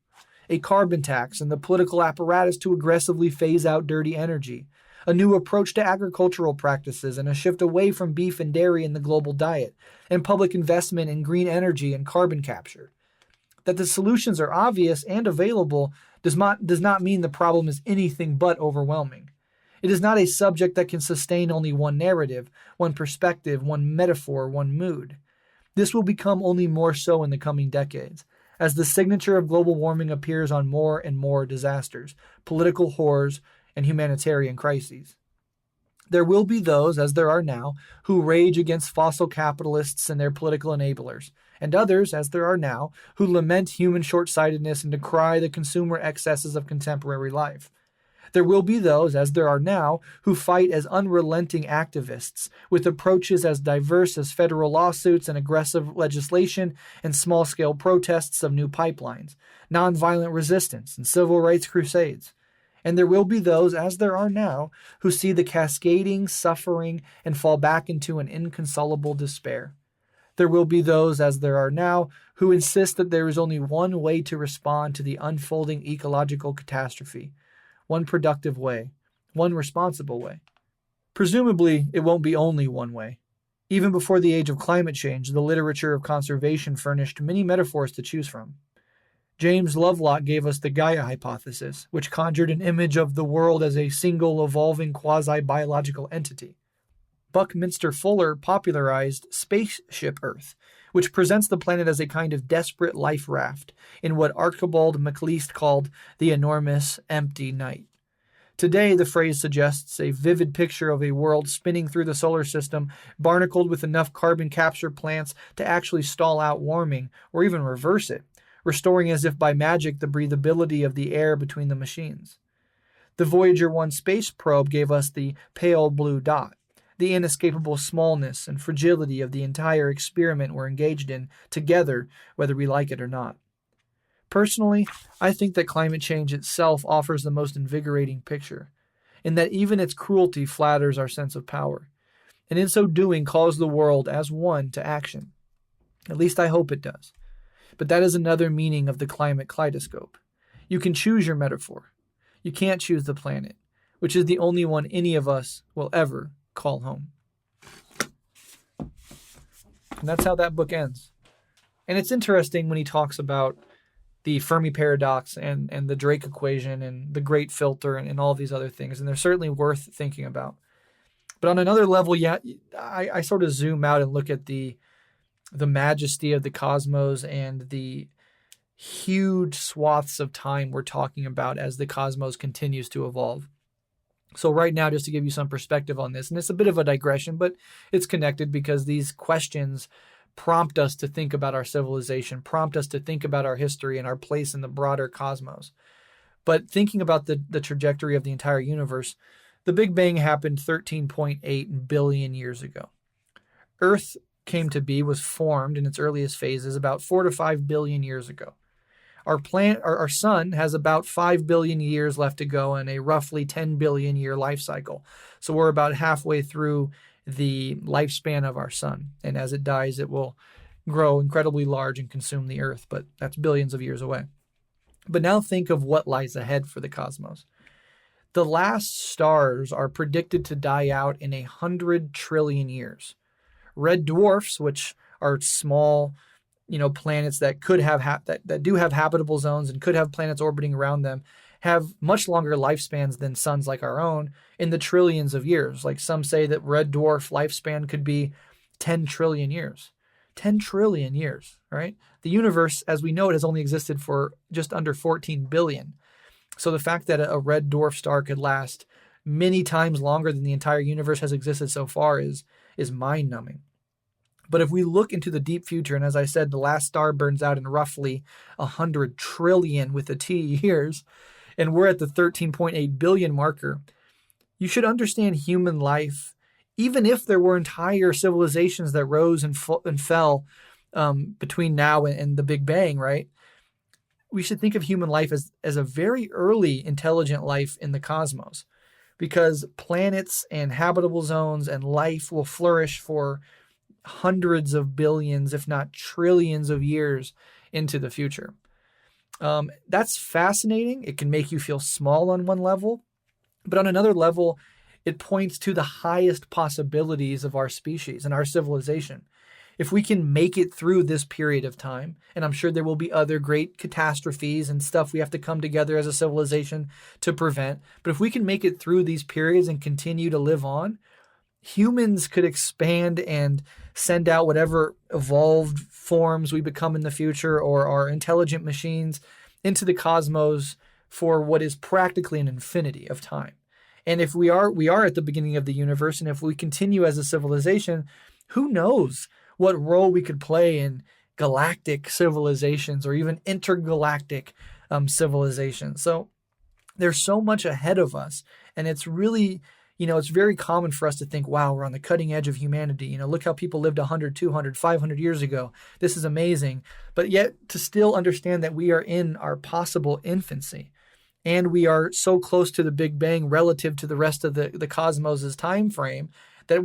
[SPEAKER 1] A carbon tax and the political apparatus to aggressively phase out dirty energy, a new approach to agricultural practices and a shift away from beef and dairy in the global diet, and public investment in green energy and carbon capture. That the solutions are obvious and available does not mean the problem is anything but overwhelming. It is not a subject that can sustain only one narrative, one perspective, one metaphor, one mood. This will become only more so in the coming decades, as the signature of global warming appears on more and more disasters, political horrors, and humanitarian crises. There will be those, as there are now, who rage against fossil capitalists and their political enablers, and others, as there are now, who lament human short-sightedness and decry the consumer excesses of contemporary life. There will be those, as there are now, who fight as unrelenting activists, with approaches as diverse as federal lawsuits and aggressive legislation and small-scale protests of new pipelines, nonviolent resistance, and civil rights crusades. And there will be those, as there are now, who see the cascading suffering and fall back into an inconsolable despair. There will be those, as there are now, who insist that there is only one way to respond to the unfolding ecological catastrophe, one productive way, one responsible way. Presumably, it won't be only one way. Even before the age of climate change, the literature of conservation furnished many metaphors to choose from. James Lovelock gave us the Gaia hypothesis, which conjured an image of the world as a single evolving quasi-biological entity. Buckminster Fuller popularized Spaceship Earth, which presents the planet as a kind of desperate life raft in what Archibald MacLeish called the enormous, empty night. Today, the phrase suggests a vivid picture of a world spinning through the solar system, barnacled with enough carbon capture plants to actually stall out warming, or even reverse it, restoring as if by magic the breathability of the air between the machines. The Voyager 1 space probe gave us the pale blue dot, the inescapable smallness and fragility of the entire experiment we're engaged in together, whether we like it or not. Personally, I think that climate change itself offers the most invigorating picture, in that even its cruelty flatters our sense of power, and in so doing calls the world as one to action. At least I hope it does. But that is another meaning of the climate kaleidoscope. You can choose your metaphor. You can't choose the planet, which is the only one any of us will ever call home. And that's how that book ends. And it's interesting when he talks about the Fermi paradox and the Drake equation and the great filter and all these other things. And they're certainly worth thinking about. But on another level, yeah, I sort of zoom out and look at the majesty of the cosmos and the huge swaths of time we're talking about as the cosmos continues to evolve. So right now, just to give you some perspective on this, and it's a bit of a digression, but it's connected because these questions prompt us to think about our civilization, prompt us to think about our history and our place in the broader cosmos. But thinking about the trajectory of the entire universe, the Big Bang happened 13.8 billion years ago. Earth came to be, was formed in its earliest phases about 4 to 5 billion years ago. Our sun has about 5 billion years left to go in a roughly 10 billion year life cycle. So we're about halfway through the lifespan of our sun. And as it dies, it will grow incredibly large and consume the Earth, but that's billions of years away. But now think of what lies ahead for the cosmos. the last stars are predicted to die out in 100 trillion years. Red dwarfs, which are small, planets that could have that do have habitable zones and could have planets orbiting around them, have much longer lifespans than suns like our own in the trillions of years. Like some say that red dwarf lifespan could be 10 trillion years. 10 trillion years, right? The universe, as we know it, has only existed for just under 14 billion. So the fact that a red dwarf star could last many times longer than the entire universe has existed so far is mind-numbing. But if we look into the deep future, and as I said, the last star burns out in roughly 100 trillion with a T years, and we're at the 13.8 billion marker, you should understand human life, even if there were entire civilizations that rose and fell between now and the Big Bang, right? We should think of human life as a very early intelligent life in the cosmos, because planets and habitable zones and life will flourish for hundreds of billions, if not trillions of years into the future. That's fascinating. It can make you feel small on one level, but on another level, it points to the highest possibilities of our species and our civilization. If we can make it through this period of time, and I'm sure there will be other great catastrophes and stuff we have to come together as a civilization to prevent, but if we can make it through these periods and continue to live on, humans could expand and send out whatever evolved forms we become in the future, or our intelligent machines, into the cosmos for what is practically an infinity of time. And if we are at the beginning of the universe, and if we continue as a civilization, who knows what role we could play in galactic civilizations or even intergalactic civilizations. So there's so much ahead of us, and it's really, it's very common for us to think, wow, we're on the cutting edge of humanity. Look how people lived 100, 200, 500 years ago. This is amazing. But yet to still understand that we are in our possible infancy, and we are so close to the Big Bang relative to the rest of the cosmos' time frame, that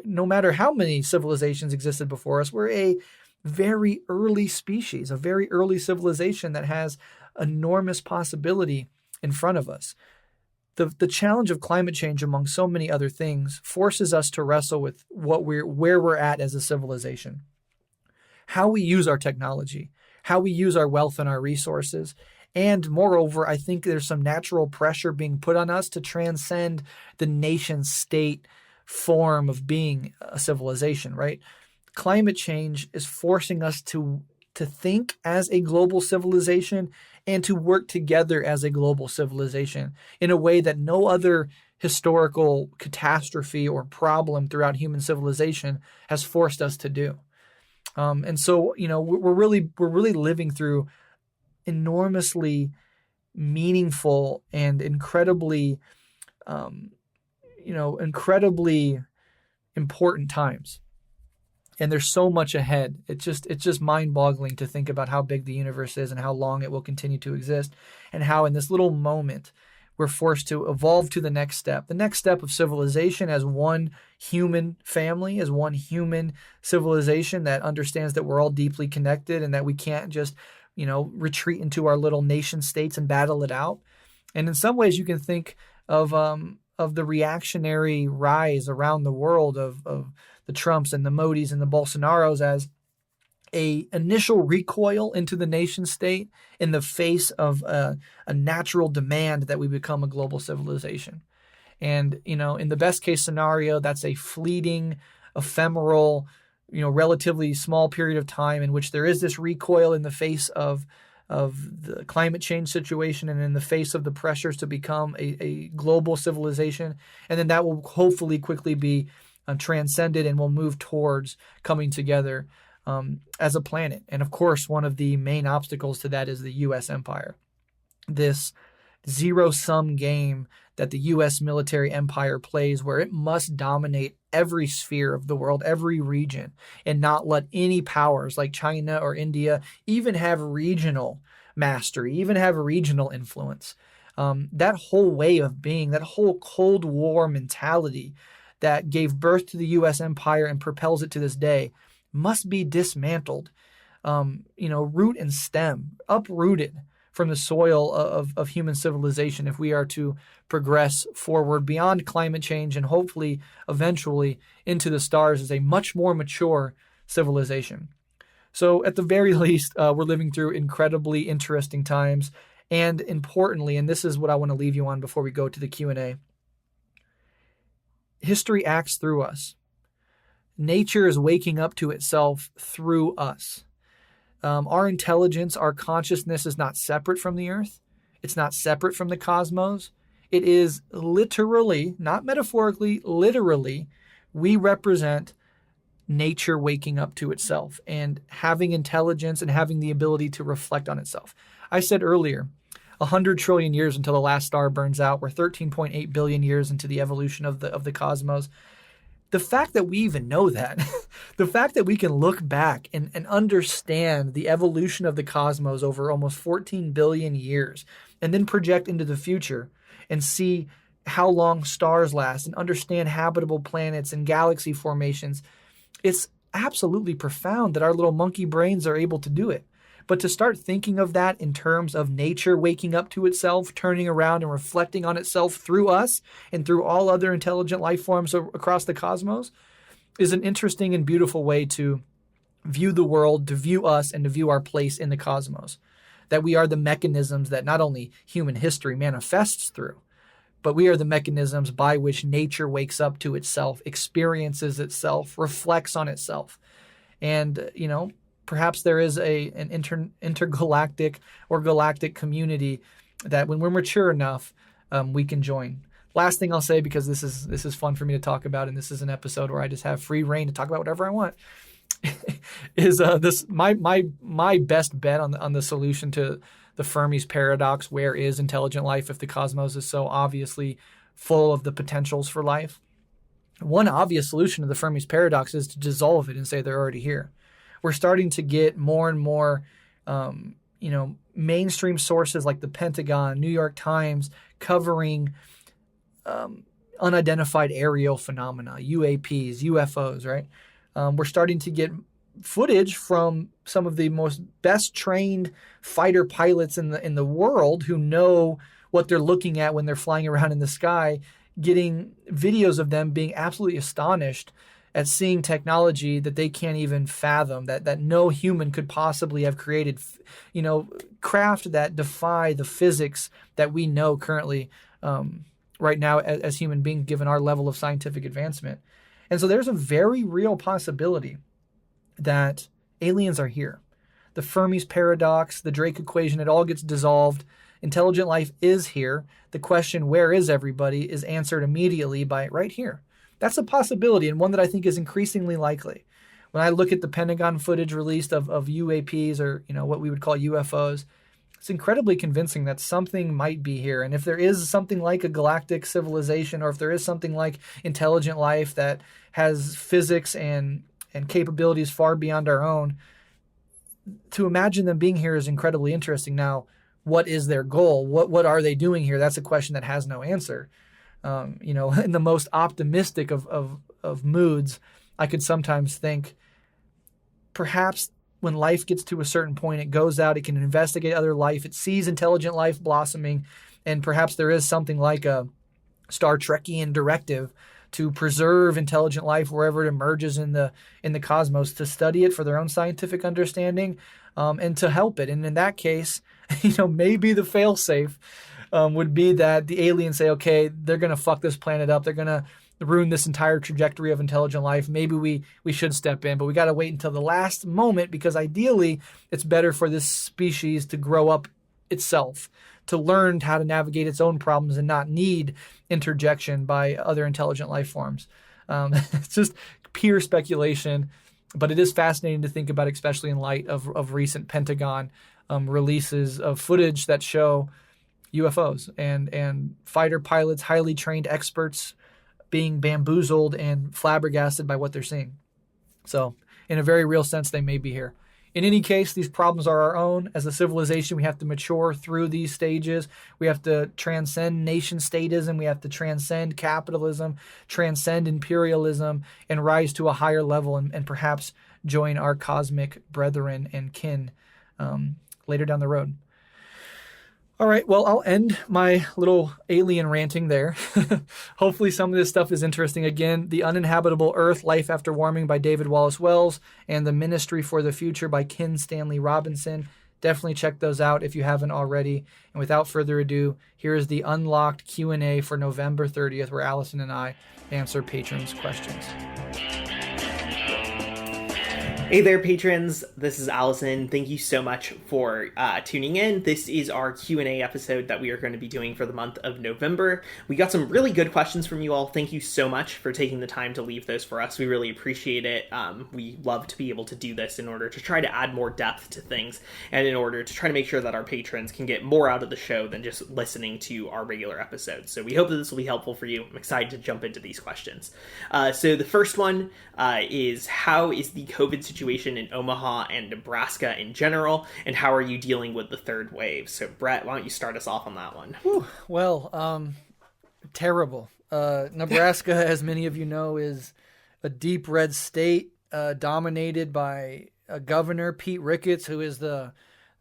[SPEAKER 1] no matter how many civilizations existed before us, we're a very early species, a very early civilization that has enormous possibility in front of us. The challenge of climate change, among so many other things, forces us to wrestle with where we're at as a civilization, how we use our technology, how we use our wealth and our resources. And moreover, I think there's some natural pressure being put on us to transcend the nation state form of being a civilization, right? Climate change is forcing us to think as a global civilization and to work together as a global civilization in a way that no other historical catastrophe or problem throughout human civilization has forced us to do. And so, we're really living through enormously meaningful and incredibly important times. And there's so much ahead. It's just mind-boggling to think about how big the universe is and how long it will continue to exist, and how in this little moment we're forced to evolve to the next step of civilization as one human family, as one human civilization that understands that we're all deeply connected and that we can't just, retreat into our little nation states and battle it out. And in some ways you can think of the reactionary rise around the world of the Trumps and the Modis and the Bolsonaros as a initial recoil into the nation state in the face of a natural demand that we become a global civilization. And, in the best case scenario, that's a fleeting, ephemeral, relatively small period of time in which there is this recoil in the face of the climate change situation and in the face of the pressures to become a global civilization. And then that will hopefully quickly be transcended, and we'll move towards coming together as a planet. And of course, one of the main obstacles to that is the U.S. empire. This zero-sum game that the U.S. military empire plays, where it must dominate every sphere of the world, every region, and not let any powers like China or India even have regional mastery, even have regional influence. That whole way of being, that whole Cold War mentality that gave birth to the U.S. empire and propels it to this day must be dismantled, root and stem, uprooted from the soil of human civilization if we are to progress forward beyond climate change and hopefully eventually into the stars as a much more mature civilization. So at the very least, we're living through incredibly interesting times. And importantly, and this is what I want to leave you on before we go to the Q&A, history acts through us. Nature is waking up to itself through us. Our intelligence, our consciousness is not separate from the earth. It's not separate from the cosmos. It is literally, not metaphorically, literally, we represent nature waking up to itself and having intelligence and having the ability to reflect on itself. I said earlier, 100 trillion years until the last star burns out. We're 13.8 billion years into the evolution of the cosmos. The fact that we even know that, the fact that we can look back and understand the evolution of the cosmos over almost 14 billion years and then project into the future and see how long stars last and understand habitable planets and galaxy formations, it's absolutely profound that our little monkey brains are able to do it. But to start thinking of that in terms of nature waking up to itself, turning around and reflecting on itself through us and through all other intelligent life forms across the cosmos is an interesting and beautiful way to view the world, to view us, and to view our place in the cosmos. That we are the mechanisms that not only human history manifests through, but we are the mechanisms by which nature wakes up to itself, experiences itself, reflects on itself. And, perhaps there is an intergalactic or galactic community that when we're mature enough, we can join. Last thing I'll say, because this is fun for me to talk about, and this is an episode where I just have free reign to talk about whatever I want, is this my best bet on the solution to the Fermi's paradox. Where is intelligent life if the cosmos is so obviously full of the potentials for life? One obvious solution to the Fermi's paradox is to dissolve it and say they're already here. We're starting to get more and more, mainstream sources like the Pentagon, New York Times, covering unidentified aerial phenomena, UAPs, UFOs, right? We're starting to get footage from some of the most best trained fighter pilots in the world who know what they're looking at when they're flying around in the sky, getting videos of them being absolutely astonished at seeing technology that they can't even fathom, that no human could possibly have created, craft that defy the physics that we know currently right now as human beings, given our level of scientific advancement. And so there's a very real possibility that aliens are here. The Fermi's paradox, the Drake equation, it all gets dissolved. Intelligent life is here. The question, where is everybody, is answered immediately by right here. That's a possibility, and one that I think is increasingly likely. When I look at the Pentagon footage released of UAPs, or what we would call UFOs, it's incredibly convincing that something might be here. And if there is something like a galactic civilization, or if there is something like intelligent life that has physics and capabilities far beyond our own, to imagine them being here is incredibly interesting. Now, what is their goal? What are they doing here? That's a question that has no answer. In the most optimistic of moods, I could sometimes think perhaps when life gets to a certain point, it goes out, it can investigate other life, it sees intelligent life blossoming, and perhaps there is something like a Star Trekian directive to preserve intelligent life wherever it emerges in the cosmos, to study it for their own scientific understanding, and to help it. And in that case, maybe the fail-safe would be that the aliens say, okay, they're going to fuck this planet up. They're going to ruin this entire trajectory of intelligent life. Maybe we should step in, but we got to wait until the last moment, because ideally it's better for this species to grow up itself, to learn how to navigate its own problems and not need interjection by other intelligent life forms. It's just pure speculation, but it is fascinating to think about, especially in light of recent Pentagon releases of footage that show UFOs and fighter pilots, highly trained experts, being bamboozled and flabbergasted by what they're seeing. So in a very real sense, they may be here. In any case, these problems are our own. As a civilization, we have to mature through these stages. We have to transcend nation-statism. We have to transcend capitalism, transcend imperialism, and rise to a higher level and perhaps join our cosmic brethren and kin later down the road. All right, well, I'll end my little alien ranting there. Hopefully some of this stuff is interesting. Again, The Uninhabitable Earth, Life After Warming by David Wallace Wells, and The Ministry for the Future by Ken Stanley Robinson. Definitely check those out if you haven't already. And without further ado, here is the unlocked Q&A for November 30th, where Alyson and I answer patrons' questions.
[SPEAKER 2] Hey there, patrons. This is Alyson. Thank you so much for tuning in. This is our Q&A episode that we are going to be doing for the month of November. We got some really good questions from you all. Thank you so much for taking the time to leave those for us. We really appreciate it. We love to be able to do this in order to try to add more depth to things and in order to try to make sure that our patrons can get more out of the show than just listening to our regular episodes. So we hope that this will be helpful for you. I'm excited to jump into these questions. So the first one is, how is the COVID situation in Omaha and Nebraska in general, and how are you dealing with the third wave? So Breht, why don't you start us off on that one?
[SPEAKER 1] Well, terrible. Nebraska, as many of you know, is a deep red state dominated by a governor, Pete Ricketts, who is the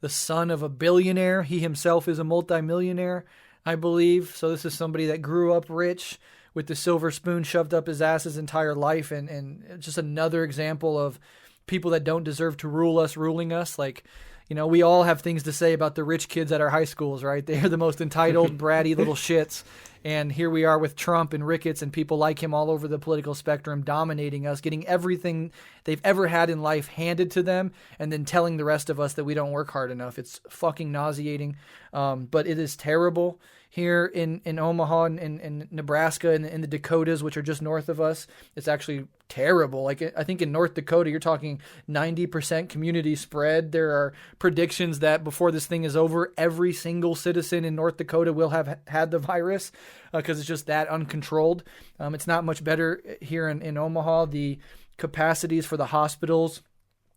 [SPEAKER 1] son of a billionaire. He himself is a multimillionaire, I believe. So this is somebody that grew up rich with the silver spoon shoved up his ass his entire life, and just another example of people that don't deserve to rule us ruling us. Like, you know, we all have things to say about the rich kids at our high schools, right? They're the most entitled, bratty little shits. And here we are with Trump and Ricketts and people like him all over the political spectrum dominating us, getting everything they've ever had in life handed to them, and then telling the rest of us that we don't work hard enough. It's fucking nauseating, but it is terrible. Here in Omaha and in Nebraska and in the Dakotas, which are just north of us, it's actually terrible. Like, I think in North Dakota, you're talking 90% community spread. There are predictions that before this thing is over, every single citizen in North Dakota will have had the virus because it's just that uncontrolled. It's not much better here in Omaha. The capacities for the hospitals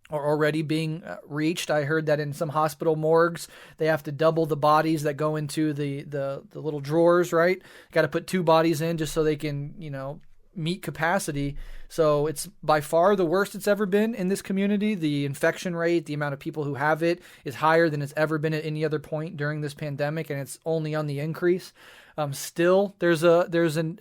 [SPEAKER 1] are already being reached. I heard that in some hospital morgues, they have to double the bodies that go into the little drawers, right? Got to put 2 bodies in just so they can, meet capacity. So it's by far the worst it's ever been in this community. The infection rate, the amount of people who have it is higher than it's ever been at any other point during this pandemic, and it's only on the increase. Still, there's an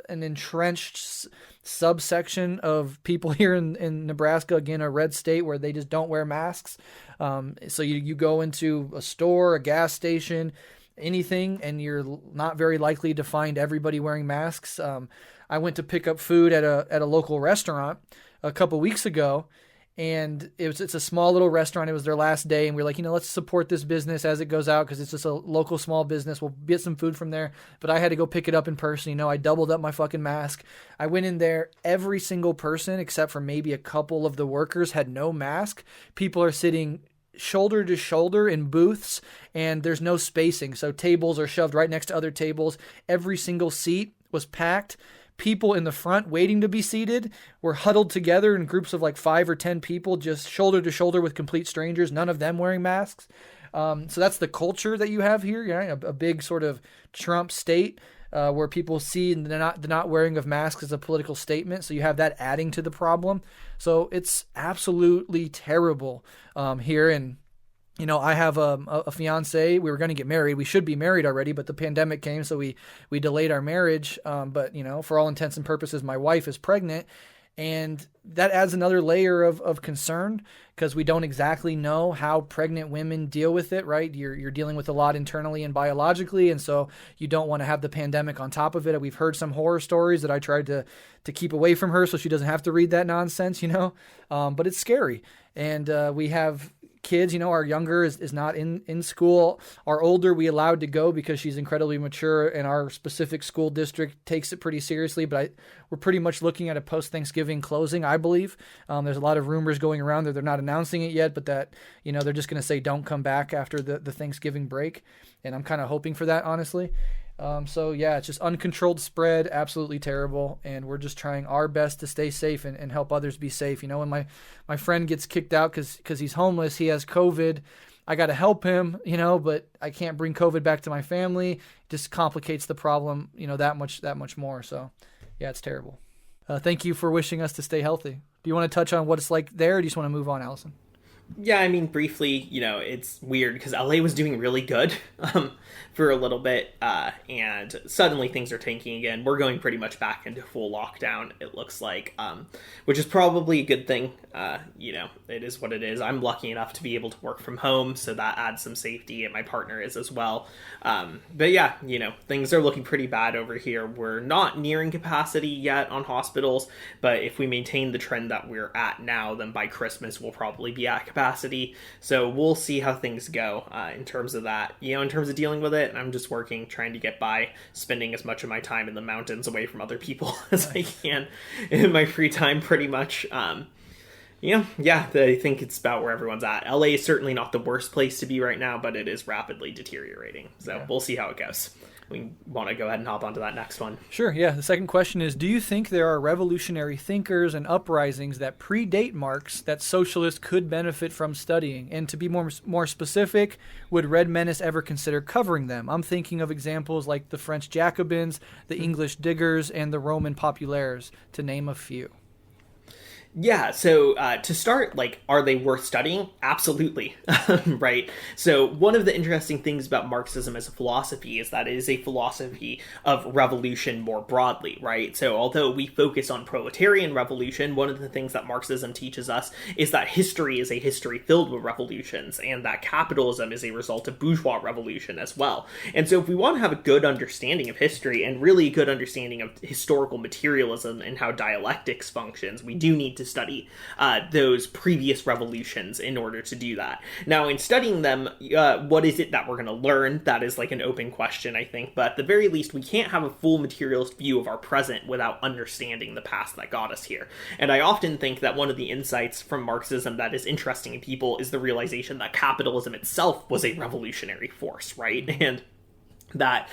[SPEAKER 1] entrenched subsection of people here in Nebraska, again, a red state, where they just don't wear masks. So you go into a store, a gas station, anything, and you're not very likely to find everybody wearing masks. I went to pick up food at a local restaurant a couple weeks ago, and it's a small little restaurant. It was their last day, and we were like, let's support this business as it goes out because it's just a local small business. We'll get some food from there. But I had to go pick it up in person. I doubled up my fucking mask. I went in there. Every single person, except for maybe a couple of the workers, had no mask. People are sitting shoulder to shoulder in booths, and there's no spacing. So tables are shoved right next to other tables. Every single seat was packed. People in the front waiting to be seated were huddled together in groups of like 5 or 10 people, just shoulder to shoulder with complete strangers, none of them wearing masks. So that's the culture that you have here, a big sort of Trump state where people see the not wearing of masks as a political statement. So you have that adding to the problem. So it's absolutely terrible here. And I have a fiance. We were going to get married. We should be married already, but the pandemic came, so we delayed our marriage. But for all intents and purposes, my wife is pregnant, and that adds another layer of concern because we don't exactly know how pregnant women deal with it, right? You're dealing with a lot internally and biologically, and so you don't want to have the pandemic on top of it. We've heard some horror stories that I tried to keep away from her so she doesn't have to read that nonsense, but it's scary. And we have kids, our younger is not in school. Our older we allowed to go because she's incredibly mature, and our specific school district takes it pretty seriously. But we're pretty much looking at a post-Thanksgiving closing, I believe. There's a lot of rumors going around that they're not announcing it yet, but that, they're just going to say don't come back after the Thanksgiving break. And I'm kind of hoping for that, honestly. So yeah, it's just uncontrolled spread, absolutely terrible, and we're just trying our best to stay safe and help others be safe. When my friend gets kicked out because he's homeless, he has COVID, I got to help him, but I can't bring COVID back to my family. It just complicates the problem, that much more. So yeah, it's terrible. Thank you for wishing us to stay healthy. Do you want to touch on what it's like there, or do you just want to move on, Alyson?
[SPEAKER 2] Yeah, I mean, briefly, it's weird because LA was doing really good for a little bit, and suddenly things are tanking again. We're going pretty much back into full lockdown, it looks like, which is probably a good thing. It is what it is. I'm lucky enough to be able to work from home, so that adds some safety, and my partner is as well. But yeah, things are looking pretty bad over here. We're not nearing capacity yet on hospitals, but if we maintain the trend that we're at now, then by Christmas we'll probably be at capacity. So we'll see how things go in terms of that. In terms of dealing with it, I'm just working, trying to get by, spending as much of my time in the mountains away from other people as I can in my free time, pretty much. Yeah, I think it's about where everyone's at. LA is certainly not the worst place to be right now, but it is rapidly deteriorating. So We'll see how it goes. We want to go ahead and hop onto that next one.
[SPEAKER 1] Sure, yeah. The second question is, do you think there are revolutionary thinkers and uprisings that predate Marx that socialists could benefit from studying? And to be more specific, would Red Menace ever consider covering them? I'm thinking of examples like the French Jacobins, the English Diggers, and the Roman Populaires, to name a few.
[SPEAKER 2] Yeah, so to start, are they worth studying? Absolutely, right? So one of the interesting things about Marxism as a philosophy is that it is a philosophy of revolution more broadly, right? So although we focus on proletarian revolution, one of the things that Marxism teaches us is that history is a history filled with revolutions, and that capitalism is a result of bourgeois revolution as well. And so if we want to have a good understanding of history and really a good understanding of historical materialism and how dialectics functions, we do need to study those previous revolutions in order to do that. Now, in studying them, what is it that we're going to learn? That is an open question, I think, but at the very least, we can't have a full materialist view of our present without understanding the past that got us here. And I often think that one of the insights from Marxism that is interesting to people is the realization that capitalism itself was a revolutionary force, right? And that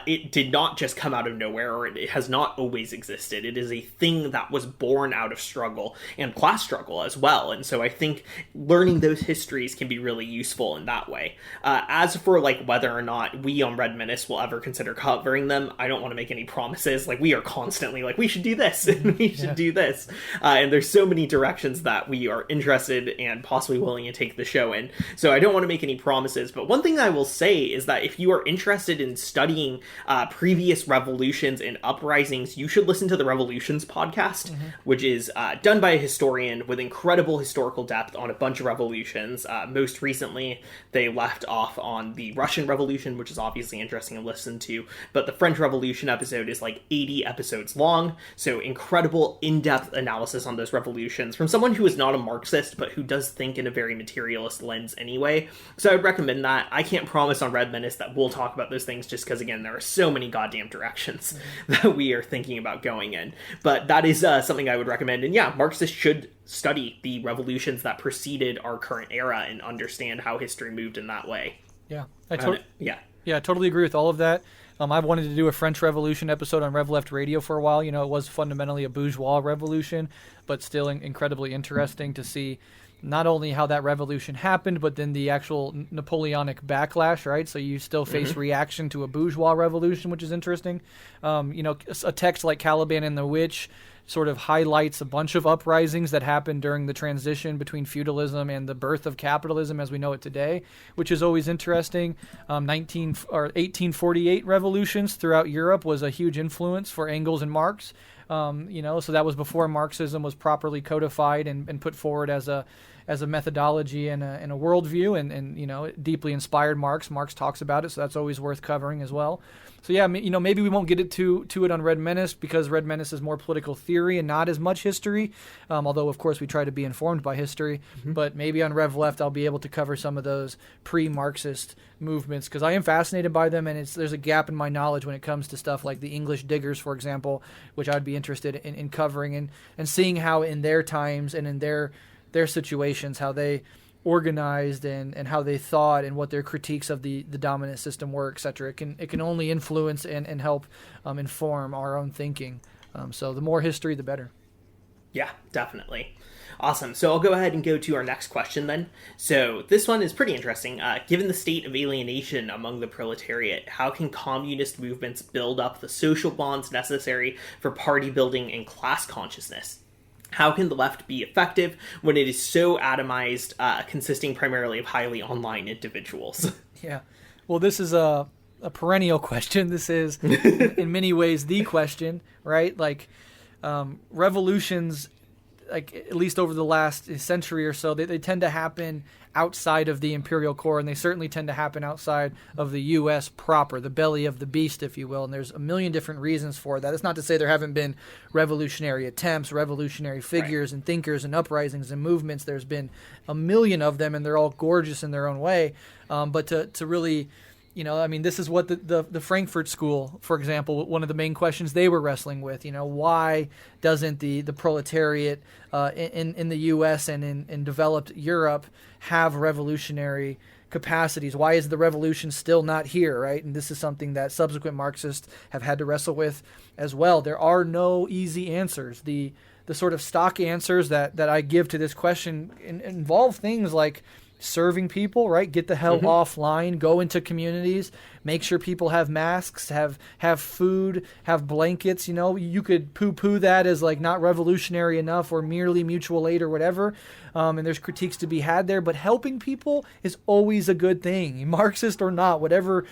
[SPEAKER 2] it did not just come out of nowhere, or it has not always existed. It is a thing that was born out of struggle and class struggle as well. And so I think learning those histories can be really useful in that way. As for whether or not we on Red Menace will ever consider covering them, I don't want to make any promises. We are constantly we should do this and we should do this. And there's so many directions that we are interested and possibly willing to take the show in. So I don't want to make any promises. But one thing I will say is that if you are interested in studying previous revolutions and uprisings, you should listen to the Revolutions podcast, which is done by a historian with incredible historical depth on a bunch of revolutions. Most recently, they left off on the Russian Revolution, which is obviously interesting to listen to, but the French Revolution episode is 80 episodes long, so incredible in-depth analysis on those revolutions from someone who is not a Marxist, but who does think in a very materialist lens anyway. So I would recommend that. I can't promise on Red Menace that we'll talk about those things, just because, again, there are so many goddamn directions that we are thinking about going in. But that is something I would recommend. And yeah, Marxists should study the revolutions that preceded our current era and understand how history moved in that way.
[SPEAKER 1] Yeah, I totally agree with all of that. I've wanted to do a French Revolution episode on Rev Left Radio for a while. It was fundamentally a bourgeois revolution, but still incredibly interesting to see not only how that revolution happened, but then the actual Napoleonic backlash, right? So you still face reaction to a bourgeois revolution, which is interesting. A text like Caliban and the Witch sort of highlights a bunch of uprisings that happened during the transition between feudalism and the birth of capitalism as we know it today, which is always interesting. 1848 revolutions throughout Europe was a huge influence for Engels and Marx. So that was before Marxism was properly codified and put forward as a methodology and a worldview, and it deeply inspired Marx. Marx talks about it, so that's always worth covering as well. So yeah, maybe we won't get to it on Red Menace because Red Menace is more political theory and not as much history, although of course we try to be informed by history. But maybe on Rev Left I'll be able to cover some of those pre-Marxist movements because I am fascinated by them, and there's a gap in my knowledge when it comes to stuff like the English Diggers, for example, which I'd be interested in covering and seeing how in their times and in their situations, how they organized and how they thought and what their critiques of the dominant system were, etc. It can only influence and help inform our own thinking. So the more history, the better.
[SPEAKER 2] Yeah, definitely. Awesome. So I'll go ahead and go to our next question then. So this one is pretty interesting. Given the state of alienation among the proletariat, how can communist movements build up the social bonds necessary for party building and class consciousness? How can the left be effective when it is so atomized, consisting primarily of highly online individuals?
[SPEAKER 1] Yeah. Well, this is a perennial question. This is, in many ways, the question, right? Like, revolutions, like at least over the last century or so, they tend to happen outside of the imperial core, and they certainly tend to happen outside of the U.S. proper, the belly of the beast, if you will. And there's a million different reasons for that. It's not to say there haven't been revolutionary attempts, revolutionary figures, and thinkers and uprisings and movements. There's been a million of them, and they're all gorgeous in their own way. But to really... I mean, this is what the Frankfurt School, for example, one of the main questions they were wrestling with. Why doesn't the proletariat in the U.S. and in developed Europe have revolutionary capacities? Why is the revolution still not here, right? And this is something that subsequent Marxists have had to wrestle with as well. There are no easy answers. The sort of stock answers that I give to this question involve things like serving people, right? Get the hell offline, go into communities, make sure people have masks, have food, have blankets. You could poo-poo that as like not revolutionary enough or merely mutual aid or whatever. And there's critiques to be had there, but helping people is always a good thing, Marxist or not, whatever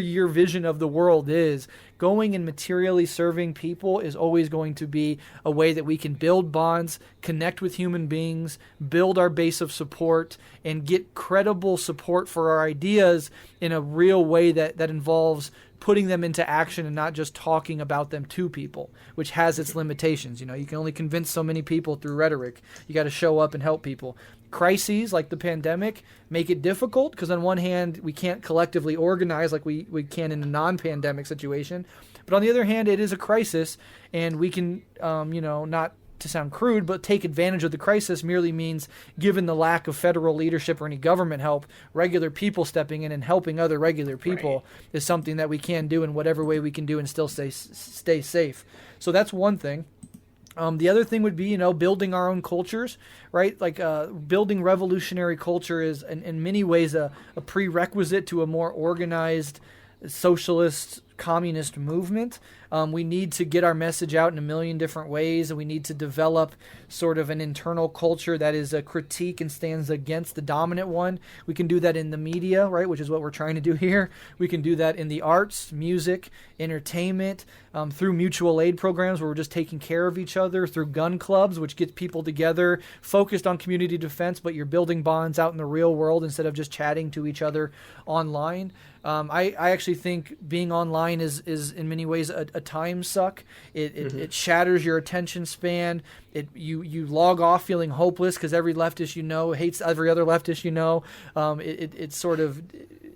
[SPEAKER 1] your vision of the world is. Going and materially serving people is always going to be a way that we can build bonds, connect with human beings, build our base of support, and get credible support for our ideas in a real way that involves putting them into action and not just talking about them to people, which has its limitations. You can only convince so many people through rhetoric. You got to show up and help people. Crises like the pandemic make it difficult because on one hand, we can't collectively organize like we can in a non-pandemic situation. But on the other hand, it is a crisis, and we can, not to sound crude, but take advantage of the crisis merely means, given the lack of federal leadership or any government help, regular people stepping in and helping other regular people is something that we can do in whatever way we can do and still stay safe. So that's one thing. The other thing would be, building our own cultures, right? Like building revolutionary culture is in many ways a prerequisite to a more organized socialist communist movement. We need to get our message out in a million different ways, and we need to develop sort of an internal culture that is a critique and stands against the dominant one. We can do that in the media, right, which is what we're trying to do here. We can do that in the arts, music, entertainment, through mutual aid programs where we're just taking care of each other, through gun clubs, which gets people together, focused on community defense, but you're building bonds out in the real world instead of just chatting to each other online. I actually think being online is in many ways a time suck. It shatters your attention span. You log off feeling hopeless because every leftist hates every other leftist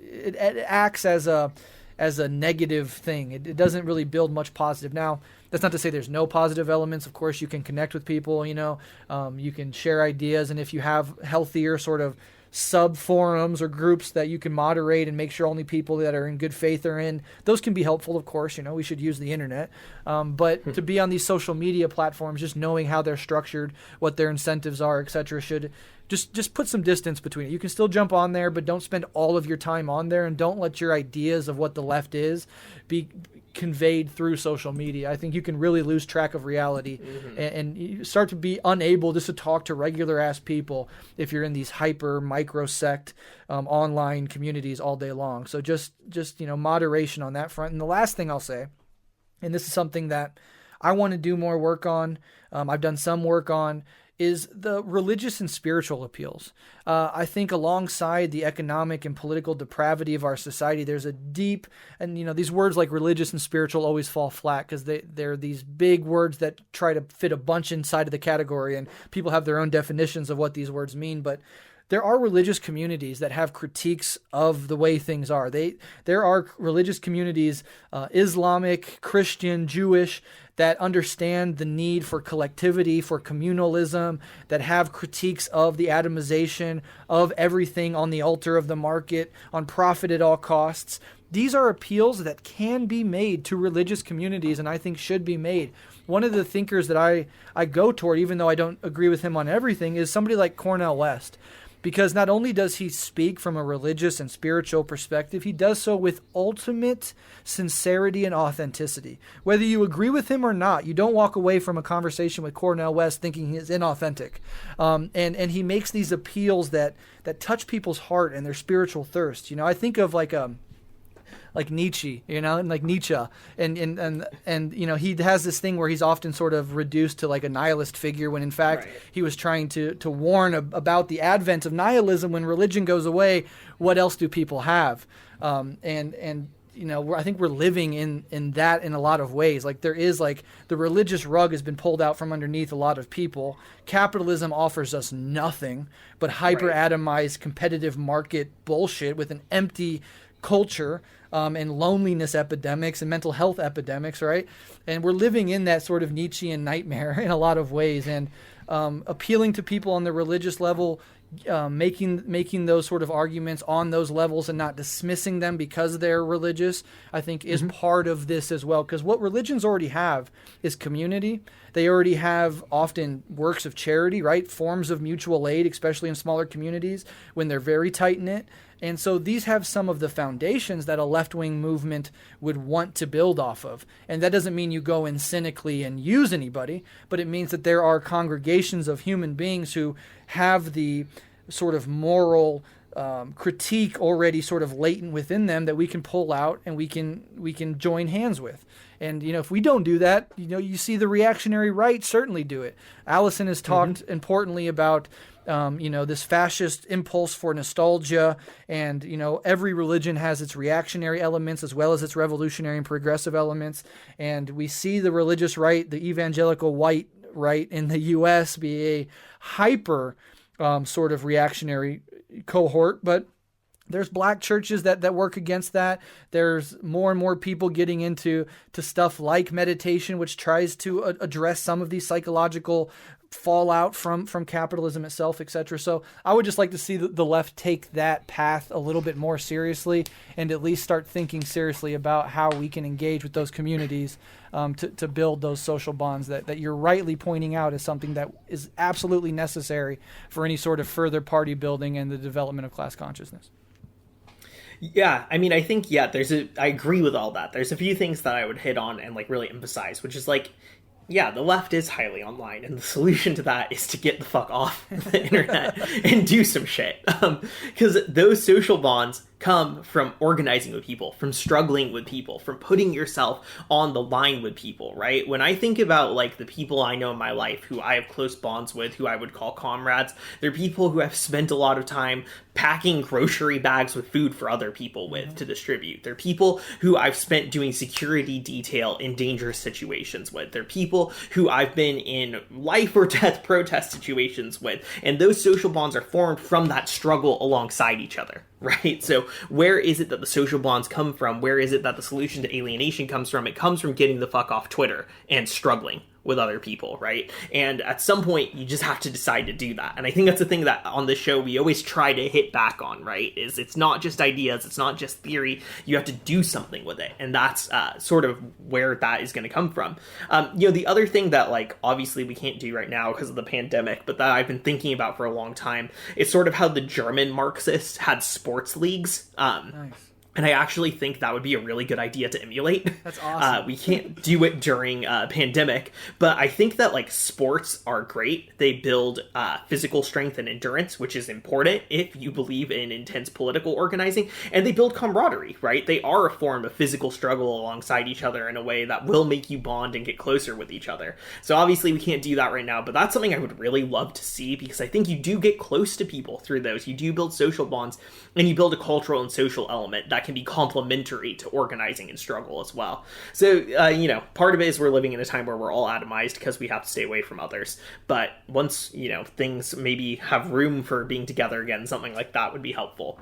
[SPEAKER 1] it acts as a negative thing. It doesn't really build much positive. Now, that's not to say there's no positive elements. Of course, you can connect with people, you can share ideas, and if you have healthier sort of sub-forums or groups that you can moderate and make sure only people that are in good faith are in, those can be helpful, of course. We should use the internet. But to be on these social media platforms, just knowing how they're structured, what their incentives are, etc., should just put some distance between it. You can still jump on there, but don't spend all of your time on there, and don't let your ideas of what the left is be conveyed through social media. I think you can really lose track of reality and you start to be unable just to talk to regular ass people if you're in these hyper microsect online communities all day long. So just moderation on that front. And the last thing I'll say, and this is something that I want to do more work on, I've done some work on, is the religious and spiritual appeals. I think alongside the economic and political depravity of our society, there's a deep, and these words like religious and spiritual always fall flat because they're these big words that try to fit a bunch inside of the category, and people have their own definitions of what these words mean, but there are religious communities that have critiques of the way things are. There are religious communities, Islamic, Christian, Jewish, that understand the need for collectivity, for communalism, that have critiques of the atomization of everything on the altar of the market, on profit at all costs. These are appeals that can be made to religious communities and I think should be made. One of the thinkers that I go toward, even though I don't agree with him on everything, is somebody like Cornel West. because not only does he speak from a religious and spiritual perspective, he does so with ultimate sincerity and authenticity. Whether you agree with him or not, you don't walk away from a conversation with Cornel West thinking he is inauthentic. And he makes these appeals that touch people's heart and their spiritual thirst. I think of like Nietzsche, and like Nietzsche, and he has this thing where he's often sort of reduced to like a nihilist figure when in fact he was trying to warn about the advent of nihilism. When religion goes away, what else do people have? I think we're living in that in a lot of ways. Like there is like the religious rug has been pulled out from underneath a lot of people. Capitalism offers us nothing but hyper atomized competitive market bullshit with an empty culture. And loneliness epidemics and mental health epidemics, right? And we're living in that sort of Nietzschean nightmare in a lot of ways. And appealing to people on the religious level, making those sort of arguments on those levels and not dismissing them because they're religious, I think is part of this as well. Because what religions already have is community. They already have often works of charity, right? Forms of mutual aid, especially in smaller communities when they're very tight-knit. And so these have some of the foundations that a left-wing movement would want to build off of. And that doesn't mean you go in cynically and use anybody, but it means that there are congregations of human beings who have the sort of moral critique already sort of latent within them that we can pull out and we can join hands with. And, if we don't do that, you see the reactionary right certainly do it. Alyson has talked importantly about this fascist impulse for nostalgia, and every religion has its reactionary elements as well as its revolutionary and progressive elements, and we see the religious right, the evangelical white right in the U.S. be a hyper sort of reactionary cohort, but there's black churches that work against that. There's more and more people getting into stuff like meditation, which tries to address some of these psychological fallout from capitalism itself, etc. So I would just like to see the left take that path a little bit more seriously and at least start thinking seriously about how we can engage with those communities to build those social bonds that you're rightly pointing out as something that is absolutely necessary for any sort of further party building and the development of class consciousness.
[SPEAKER 2] Yeah, I mean, I think, I agree with all that. There's a few things that I would hit on and really emphasize, which is the left is highly online, and the solution to that is to get the fuck off the internet and do some shit. Because those social bonds come from organizing with people, from struggling with people, from putting yourself on the line with people, right? When I think about the people I know in my life who I have close bonds with, who I would call comrades, they're people who I've spent a lot of time packing grocery bags with food for other people with to distribute. They're people who I've spent doing security detail in dangerous situations with. They're people who I've been in life or death protest situations with. And those social bonds are formed from that struggle alongside each other, right? So where is it that the social bonds come from? Where is it that the solution to alienation comes from? It comes from getting the fuck off Twitter and struggling with other people, right? And at some point, you just have to decide to do that. And I think that's the thing that on this show we always try to hit back on, right? Is it's not just ideas, it's not just theory. You have to do something with it, and that's sort of where that is going to come from. The other thing that obviously we can't do right now because of the pandemic, but that I've been thinking about for a long time is sort of how the German Marxists had sports leagues.
[SPEAKER 1] Nice.
[SPEAKER 2] And I actually think that would be a really good idea to emulate.
[SPEAKER 1] That's awesome.
[SPEAKER 2] We can't do it during a pandemic, but I think that sports are great. They build physical strength and endurance, which is important if you believe in intense political organizing, and they build camaraderie, right? They are a form of physical struggle alongside each other in a way that will make you bond and get closer with each other. So obviously we can't do that right now, but that's something I would really love to see, because I think you do get close to people through those. You do build social bonds, and you build a cultural and social element that can be complementary to organizing and struggle as well. So, part of it is we're living in a time where we're all atomized because we have to stay away from others. But once, things maybe have room for being together again, something like that would be helpful.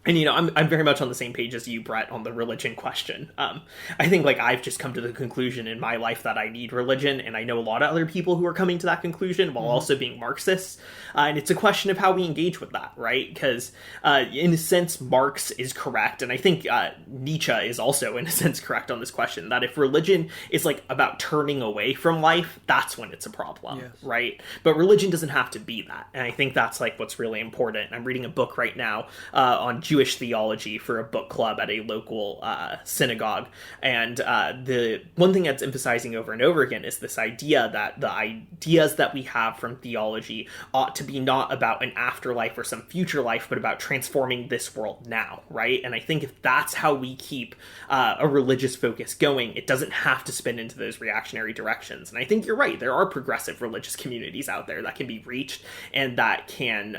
[SPEAKER 2] And, I'm very much on the same page as you, Breht, on the religion question. I think, I've just come to the conclusion in my life that I need religion, and I know a lot of other people who are coming to that conclusion while also being Marxists. And it's a question of how we engage with that, right? Because, in a sense, Marx is correct, and I think Nietzsche is also, in a sense, correct on this question, that if religion is, about turning away from life, that's when it's a problem, right? But religion doesn't have to be that, and I think that's, what's really important. I'm reading a book right now on Jewish theology for a book club at a local synagogue. And the one thing that's emphasizing over and over again is this idea that the ideas that we have from theology ought to be not about an afterlife or some future life, but about transforming this world now, right? And I think if that's how we keep a religious focus going, it doesn't have to spin into those reactionary directions. And I think you're right. There are progressive religious communities out there that can be reached and that can,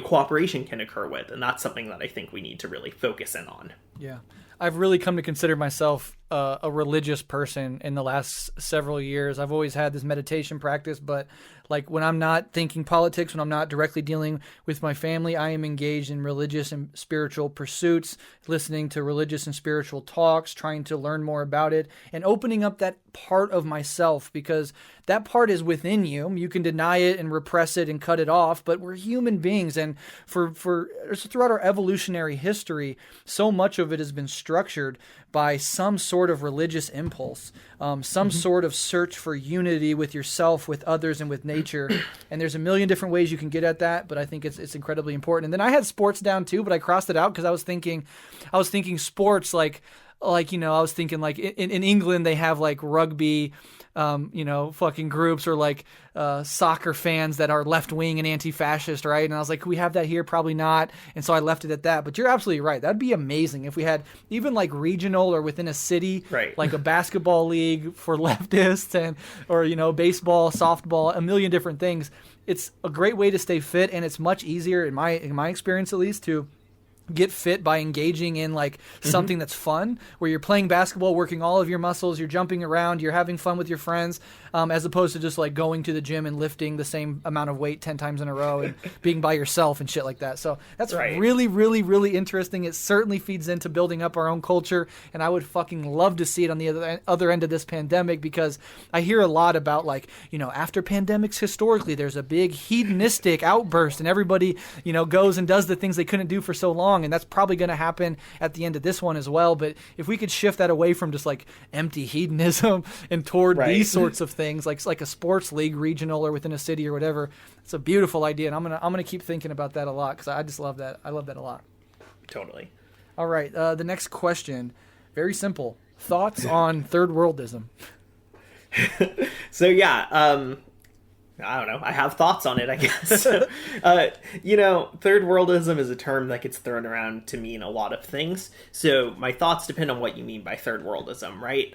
[SPEAKER 2] cooperation can occur with. And that's something that I think we need to really focus in on.
[SPEAKER 1] Yeah. I've really come to consider myself a religious person in the last several years. I've always had this meditation practice, but when I'm not thinking politics, when I'm not directly dealing with my family, I am engaged in religious and spiritual pursuits, listening to religious and spiritual talks, trying to learn more about it, and opening up that part of myself, because that part is within you. You can deny it and repress it and cut it off, but we're human beings, and for throughout our evolutionary history, so much of it has been structured by some sort of religious impulse, some sort of search for unity with yourself, with others, and with nature. And there's a million different ways you can get at that, but I think it's incredibly important. And then I had sports down too, but I crossed it out because I was thinking sports I was thinking in England they have rugby, fucking groups, or soccer fans that are left wing and anti-fascist, right? And I was like, could we have that here? Probably not. And so I left it at that. But you're absolutely right. That'd be amazing if we had even regional or within a city,
[SPEAKER 2] right,
[SPEAKER 1] a basketball league for leftists or baseball, softball, a million different things. It's a great way to stay fit, and it's much easier in my experience at least to get fit by engaging in something that's fun, where you're playing basketball, working all of your muscles, you're jumping around, you're having fun with your friends, as opposed to just going to the gym and lifting the same amount of weight 10 times in a row and being by yourself and shit like that. So that's really, really, really interesting. It certainly feeds into building up our own culture, and I would fucking love to see it on the other end of this pandemic, because I hear a lot about after pandemics historically, there's a big hedonistic outburst and everybody, goes and does the things they couldn't do for so long. And that's probably going to happen at the end of this one as well. But if we could shift that away from just empty hedonism and toward these sorts of things, like a sports league, regional or within a city or whatever, it's a beautiful idea. And I'm gonna keep thinking about that a lot, because I just love that. I love that a lot.
[SPEAKER 2] Totally.
[SPEAKER 1] All right. The next question, very simple. Thoughts on third worldism?
[SPEAKER 2] So yeah, I don't know. I have thoughts on it, I guess. Third worldism is a term that gets thrown around to mean a lot of things. So my thoughts depend on what you mean by third worldism, right?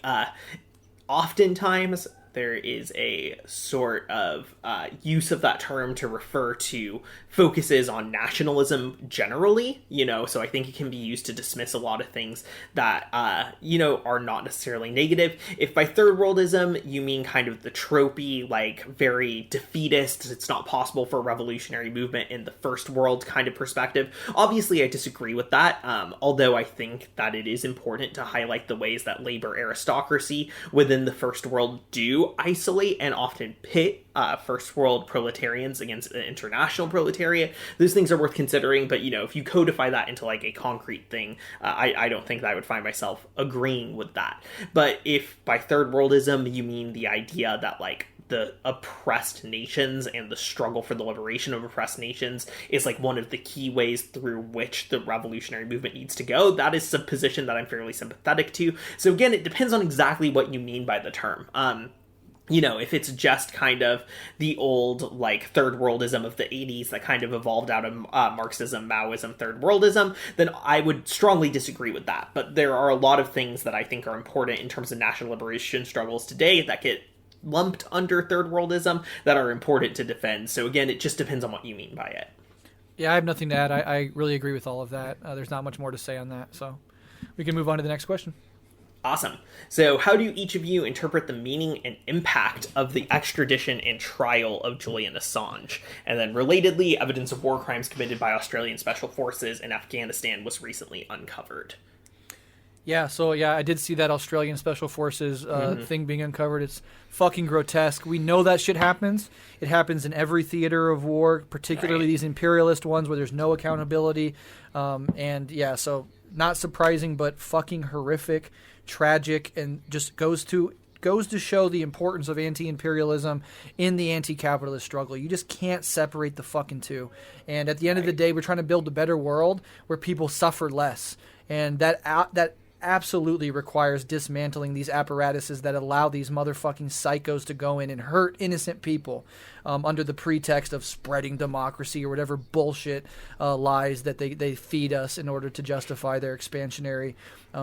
[SPEAKER 2] Oftentimes, there is a sort of use of that term to refer to focuses on nationalism generally, so I think it can be used to dismiss a lot of things that, are not necessarily negative. If by third worldism, you mean kind of the tropey, very defeatist, it's not possible for a revolutionary movement in the first world kind of perspective, obviously I disagree with that, although I think that it is important to highlight the ways that labor aristocracy within the first world do isolate and often pit first world proletarians against the international proletariat. Those things are worth considering, but if you codify that into a concrete thing, I don't think that I would find myself agreeing with that. But if by third worldism you mean the idea that the oppressed nations and the struggle for the liberation of oppressed nations is one of the key ways through which the revolutionary movement needs to go, that is a position that I'm fairly sympathetic to. So again, it depends on exactly what you mean by the term. If it's just kind of the old, third worldism of the 80s that kind of evolved out of Marxism, Maoism, third worldism, then I would strongly disagree with that. But there are a lot of things that I think are important in terms of national liberation struggles today that get lumped under third worldism that are important to defend. So again, it just depends on what you mean by it.
[SPEAKER 1] Yeah, I have nothing to add. I really agree with all of that. There's not much more to say on that. So we can move on to the next question.
[SPEAKER 2] Awesome. So how do each of you interpret the meaning and impact of the extradition and trial of Julian Assange? And then relatedly, evidence of war crimes committed by Australian special forces in Afghanistan was recently uncovered.
[SPEAKER 1] Yeah, so I did see that Australian Special Forces thing being uncovered. It's fucking grotesque. We know that shit happens. It happens in every theater of war, particularly these imperialist ones where there's no accountability. So not surprising, but fucking horrific, tragic, and just goes to show the importance of anti-imperialism in the anti-capitalist struggle. You just can't separate the fucking two. And at the end of the day, we're trying to build a better world where people suffer less. And that absolutely requires dismantling these apparatuses that allow these motherfucking psychos to go in and hurt innocent people under the pretext of spreading democracy or whatever bullshit lies that they feed us in order to justify their expansionary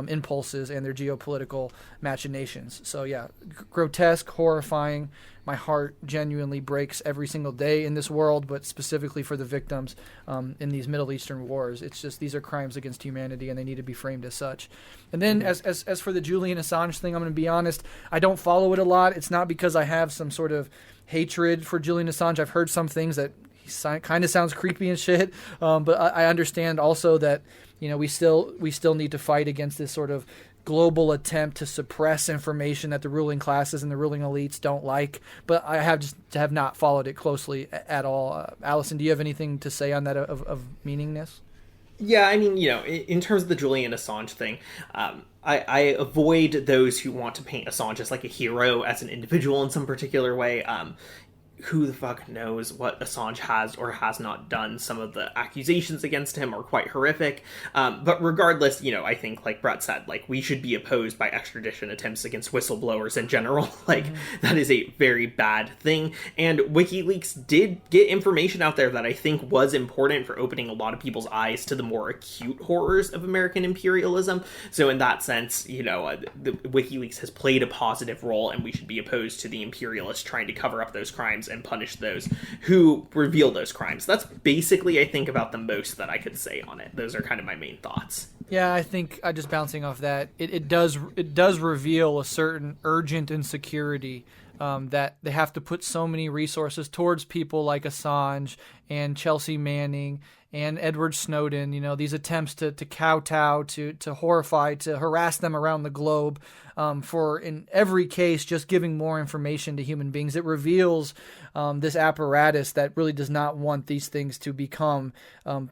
[SPEAKER 1] impulses and their geopolitical machinations. So yeah, grotesque, horrifying. My heart genuinely breaks every single day in this world, but specifically for the victims in these Middle Eastern wars. It's just, these are crimes against humanity, and they need to be framed as such. And then as for the Julian Assange thing, I'm going to be honest, I don't follow it a lot. It's not because I have some sort of hatred for Julian Assange. I've heard some things that he kind of sounds creepy and shit, but I understand also that we still need to fight against this sort of global attempt to suppress information that the ruling classes and the ruling elites don't like. But I have not followed it closely at all. Alyson, do you have anything to say on that of meaningness?
[SPEAKER 2] Yeah, I mean, in terms of the Julian Assange thing, I avoid those who want to paint Assange as like a hero, as an individual in some particular way. Who the fuck knows what Assange has or has not done. Some of the accusations against him are quite horrific. But regardless, I think, like Breht said, like, we should be opposed by extradition attempts against whistleblowers in general. Like, that is a very bad thing. And WikiLeaks did get information out there that I think was important for opening a lot of people's eyes to the more acute horrors of American imperialism. So in that sense, the WikiLeaks has played a positive role, and we should be opposed to the imperialists trying to cover up those crimes and punish those who reveal those crimes. That's basically, I think, about the most that I could say on it. Those are kind of my main thoughts.
[SPEAKER 1] Yeah, I think just bouncing off that, it does reveal a certain urgent insecurity that they have to put so many resources towards people like Assange and Chelsea Manning and Edward Snowden, these attempts to kowtow, to horrify, to harass them around the globe, for, in every case, just giving more information to human beings. It reveals this apparatus that really does not want these things to become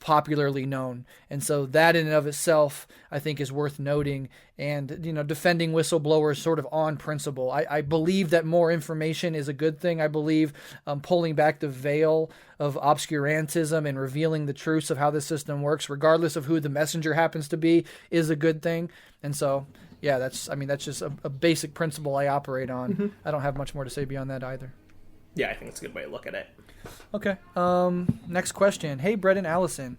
[SPEAKER 1] popularly known. And so that in and of itself, I think, is worth noting. And, defending whistleblowers sort of on principle. I believe that more information is a good thing. I believe pulling back the veil of obscurantism and revealing the truths of how the system works, regardless of who the messenger happens to be, is a good thing. And so, yeah, that's just a basic principle I operate on. Mm-hmm. I don't have much more to say beyond that either.
[SPEAKER 2] Yeah, I think it's a good way to look at it.
[SPEAKER 1] Okay. Next question. Hey, Breht and Alyson.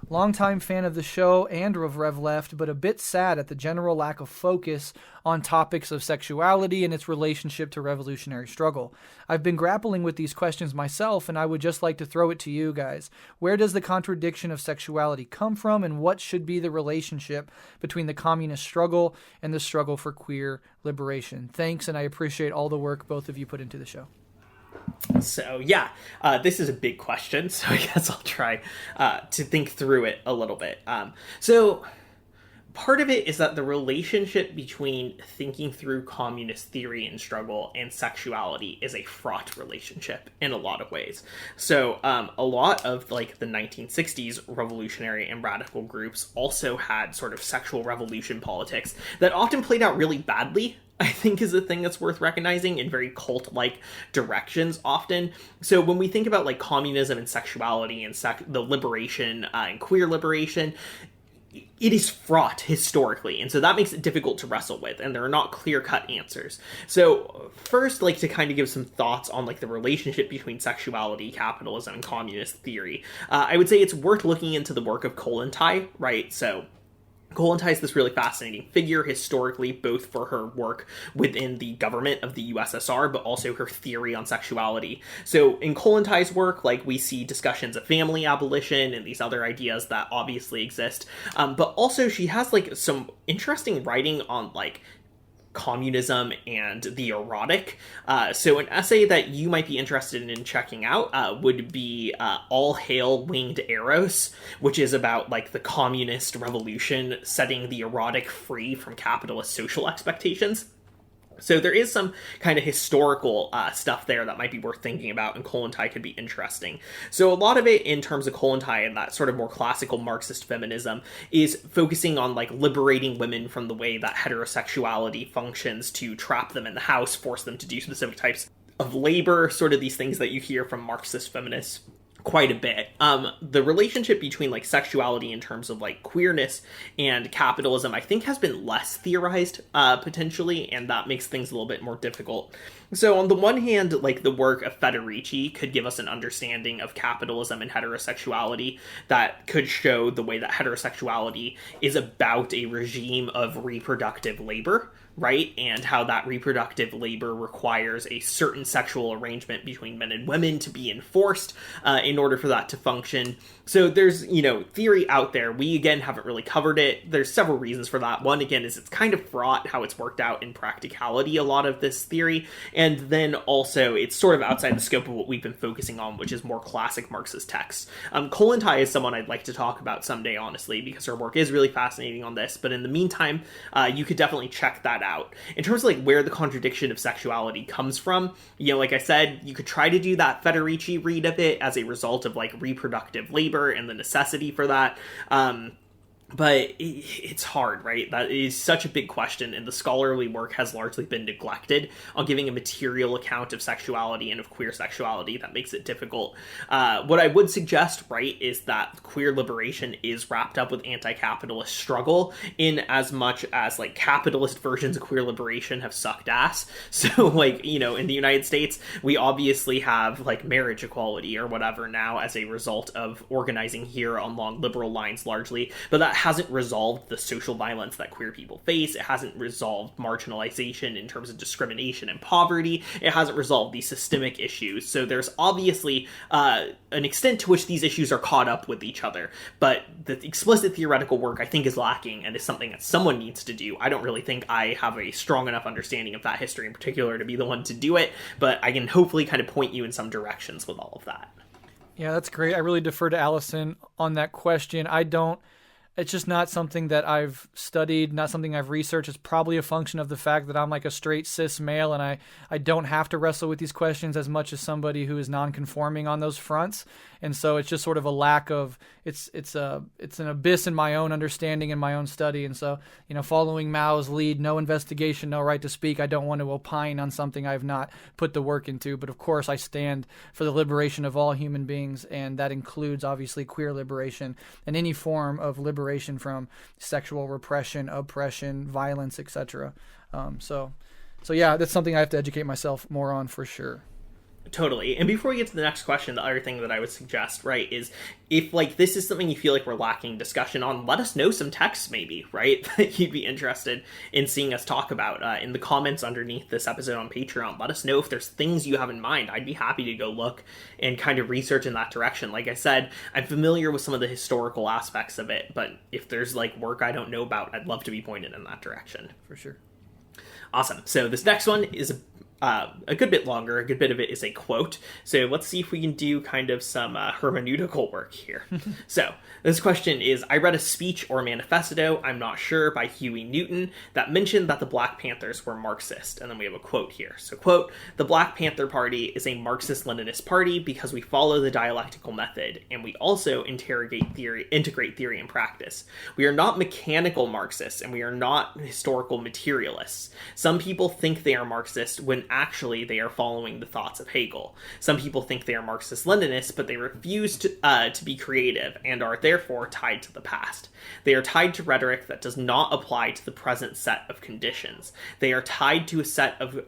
[SPEAKER 1] Longtime fan of the show and of Rev Left, but a bit sad at the general lack of focus on topics of sexuality and its relationship to revolutionary struggle. I've been grappling with these questions myself, and I would just like to throw it to you guys. Where does the contradiction of sexuality come from, and what should be the relationship between the communist struggle and the struggle for queer liberation? Thanks, and I appreciate all the work both of you put into the show.
[SPEAKER 2] So, yeah, this is a big question, so I guess I'll try to think through it a little bit. So, part of it is that the relationship between thinking through communist theory and struggle and sexuality is a fraught relationship in a lot of ways. So, a lot of, like, the 1960s revolutionary and radical groups also had sort of sexual revolution politics that often played out really badly, I think, is a thing that's worth recognizing, in very cult-like directions often. So when we think about, like, communism and sexuality and the liberation and queer liberation, it is fraught historically, and so that makes it difficult to wrestle with, and there are not clear-cut answers. So first, like, to kind of give some thoughts on, like, the relationship between sexuality, capitalism, and communist theory, I would say it's worth looking into the work of Cli-Fi, right? So Cli-Fi is this really fascinating figure historically, both for her work within the government of the USSR, but also her theory on sexuality. So in Cli-Fi's work, like, we see discussions of family abolition and these other ideas that obviously exist. But also she has, like, some interesting writing on, like, communism and the erotic. So an essay that you might be interested in checking out would be All Hail Winged Arrows, which is about like the communist revolution setting the erotic free from capitalist social expectations. So there is some kind of historical stuff there that might be worth thinking about, and Kollontai could be interesting. So a lot of it in terms of Kollontai and that sort of more classical Marxist feminism is focusing on like liberating women from the way that heterosexuality functions to trap them in the house, force them to do specific types of labor, sort of these things that you hear from Marxist feminists quite a bit. The relationship between like sexuality in terms of like queerness and capitalism, I think, has been less theorized potentially, and that makes things a little bit more difficult. So on the one hand, like the work of Federici could give us an understanding of capitalism and heterosexuality that could show the way that heterosexuality is about a regime of reproductive labor, right? And how that reproductive labor requires a certain sexual arrangement between men and women to be enforced in order for that to function. So there's, theory out there. We, again, haven't really covered it. There's several reasons for that. One, again, is it's kind of fraught how it's worked out in practicality, a lot of this theory. And then also, it's sort of outside the scope of what we've been focusing on, which is more classic Marxist texts. Kollontai is someone I'd like to talk about someday, honestly, because her work is really fascinating on this. But in the meantime, you could definitely check that out. In terms of like where the contradiction of sexuality comes from, like I said, you could try to do that Federici read of it as a result of like reproductive labor and the necessity for that. But it's hard, right? That is such a big question, and the scholarly work has largely been neglected on giving a material account of sexuality and of queer sexuality. That makes it difficult. What I would suggest, right, is that queer liberation is wrapped up with anti-capitalist struggle in as much as, like, capitalist versions of queer liberation have sucked ass. So, like, in the United States, we obviously have, like, marriage equality or whatever now as a result of organizing here along liberal lines largely, but that hasn't resolved the social violence that queer people face. It hasn't resolved marginalization in terms of discrimination and poverty. It hasn't resolved these systemic issues. So there's obviously an extent to which these issues are caught up with each other. But the explicit theoretical work, I think, is lacking and is something that someone needs to do. I don't really think I have a strong enough understanding of that history in particular to be the one to do it, but I can hopefully kind of point you in some directions with all of that.
[SPEAKER 1] Yeah, that's great. I really defer to Alyson on that question. It's just not something that I've studied, not something I've researched. It's probably a function of the fact that I'm like a straight cis male, and I don't have to wrestle with these questions as much as somebody who is non-conforming on those fronts. And so it's just sort of a lack of, it's an abyss in my own understanding and my own study. And so, following Mao's lead, no investigation, no right to speak. I don't want to opine on something I've not put the work into. But of course, I stand for the liberation of all human beings, and that includes obviously queer liberation and any form of liberation from sexual repression, oppression, violence, etc. So yeah, that's something I have to educate myself more on for sure.
[SPEAKER 2] Totally. And before we get to the next question, the other thing that I would suggest, right, is if, like, this is something you feel like we're lacking discussion on, let us know some texts, maybe, right, that you'd be interested in seeing us talk about in the comments underneath this episode on Patreon. Let us know if there's things you have in mind. I'd be happy to go look and kind of research in that direction. Like I said, I'm familiar with some of the historical aspects of it, but if there's, like, work I don't know about, I'd love to be pointed in that direction.
[SPEAKER 1] For sure.
[SPEAKER 2] Awesome. So this next one is a good bit longer. A good bit of it is a quote. So let's see if we can do kind of some hermeneutical work here. So this question is, I read a speech or manifesto, I'm not sure, by Huey Newton that mentioned that the Black Panthers were Marxist. And then we have a quote here. So quote, the Black Panther Party is a Marxist-Leninist party because we follow the dialectical method, and we also integrate theory and practice. We are not mechanical Marxists, and we are not historical materialists. Some people think they are Marxist when actually they are following the thoughts of Hegel. Some people think they are Marxist-Leninists, but they refuse to be creative and are therefore tied to the past. They are tied to rhetoric that does not apply to the present set of conditions. They are tied to a set of